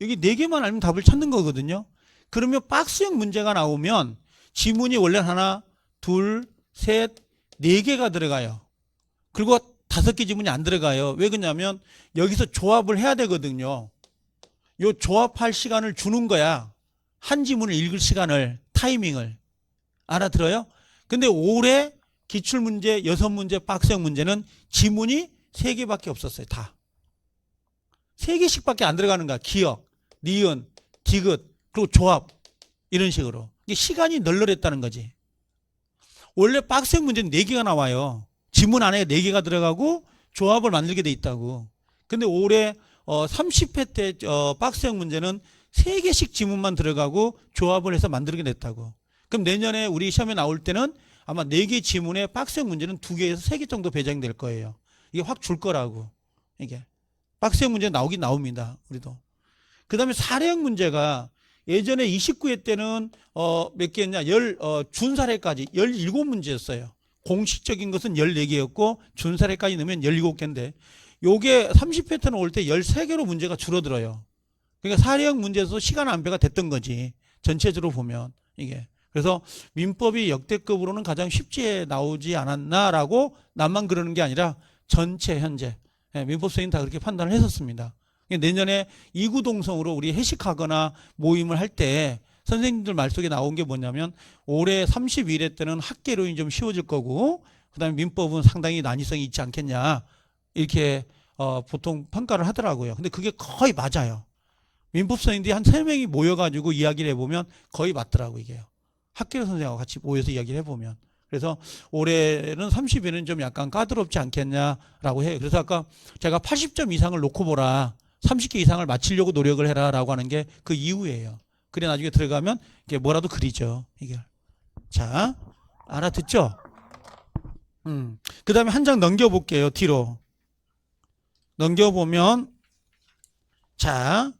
여기 4개만 알면 답을 찾는 거거든요. 그러면 박스형 문제가 나오면 지문이 원래 하나, 둘, 셋, 4개가 들어가요. 그리고 5개 지문이 안 들어가요. 왜 그러냐면 여기서 조합을 해야 되거든요. 요 조합할 시간을 주는 거야. 한 지문을 읽을 시간을, 타이밍을. 알아들어요? 근데 올해 기출문제 6문제 박스형 문제는 지문이 3개밖에 없었어요. 다. 3개씩밖에 안 들어가는 거야. 기억, 니은, 디귿, 그리고 조합. 이런 식으로. 이게 시간이 널널했다는 거지. 원래 박스형 문제는 4개가 나와요. 지문 안에 4개가 들어가고 조합을 만들게 돼 있다고. 근데 올해 30회 때 박스형 문제는 3개씩 지문만 들어가고 조합을 해서 만들게 됐다고. 그럼 내년에 우리 시험에 나올 때는 아마 4개 지문에 박스형 문제는 2개에서 3개 정도 배정될 거예요. 이게 확 줄 거라고. 이게 박스형 문제 나오긴 나옵니다. 우리도. 그 다음에 사례형 문제가 예전에 29회 때는 몇 개였냐? 준사례까지 17문제였어요. 공식적인 것은 14개였고 준사례까지 넣으면 17개인데 요게 30회 때는 올 때 13개로 문제가 줄어들어요. 그러니까 사례형 문제에서 시간 안배가 됐던 거지. 전체적으로 보면 이게. 그래서 민법이 역대급으로는 가장 쉽게 나오지 않았나라고 남만 그러는 게 아니라 전체 현재 민법생인 다 그렇게 판단을 했었습니다. 내년에 이구동성으로 우리 회식하거나 모임을 할 때 선생님들 말 속에 나온 게 뭐냐면 올해 31회 때는 학계론이 좀 쉬워질 거고 그 다음에 민법은 상당히 난이성이 있지 않겠냐 이렇게 보통 평가를 하더라고요. 근데 그게 거의 맞아요. 민법생인들이 한 3명이 모여가지고 이야기를 해보면 거의 맞더라고요. 이게요. 학계론 선생님하고 같이 모여서 이야기를 해보면. 그래서 올해는 30일은 좀 약간 까다롭지 않겠냐라고 해요. 그래서 아까 제가 80점 이상을 놓고 보라. 30개 이상을 맞추려고 노력을 해라라고 하는 게 그 이유예요. 그래 나중에 들어가면 이게 뭐라도 그리죠. 이게. 자, 알아듣죠? 그 다음에 한 장 넘겨볼게요. 뒤로. 넘겨보면, 자,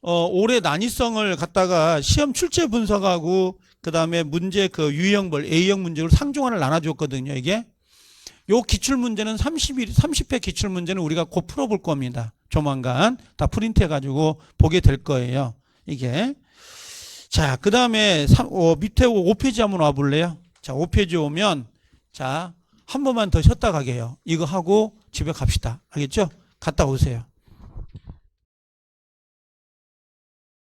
올해 난이성을 갖다가 시험 출제 분석하고 그 다음에 문제 그 유형별 A형 문제로 상중하를 나눠줬거든요. 이게. 요 기출문제는 30회 기출문제는 우리가 곧 풀어볼 겁니다. 조만간 다 프린트해가지고 보게 될 거예요. 이게. 자, 그 다음에 밑에 5페이지 한번 와볼래요? 자, 5페이지 오면, 자, 한 번만 더 쉬었다 가게요. 이거 하고 집에 갑시다. 알겠죠? 갔다 오세요.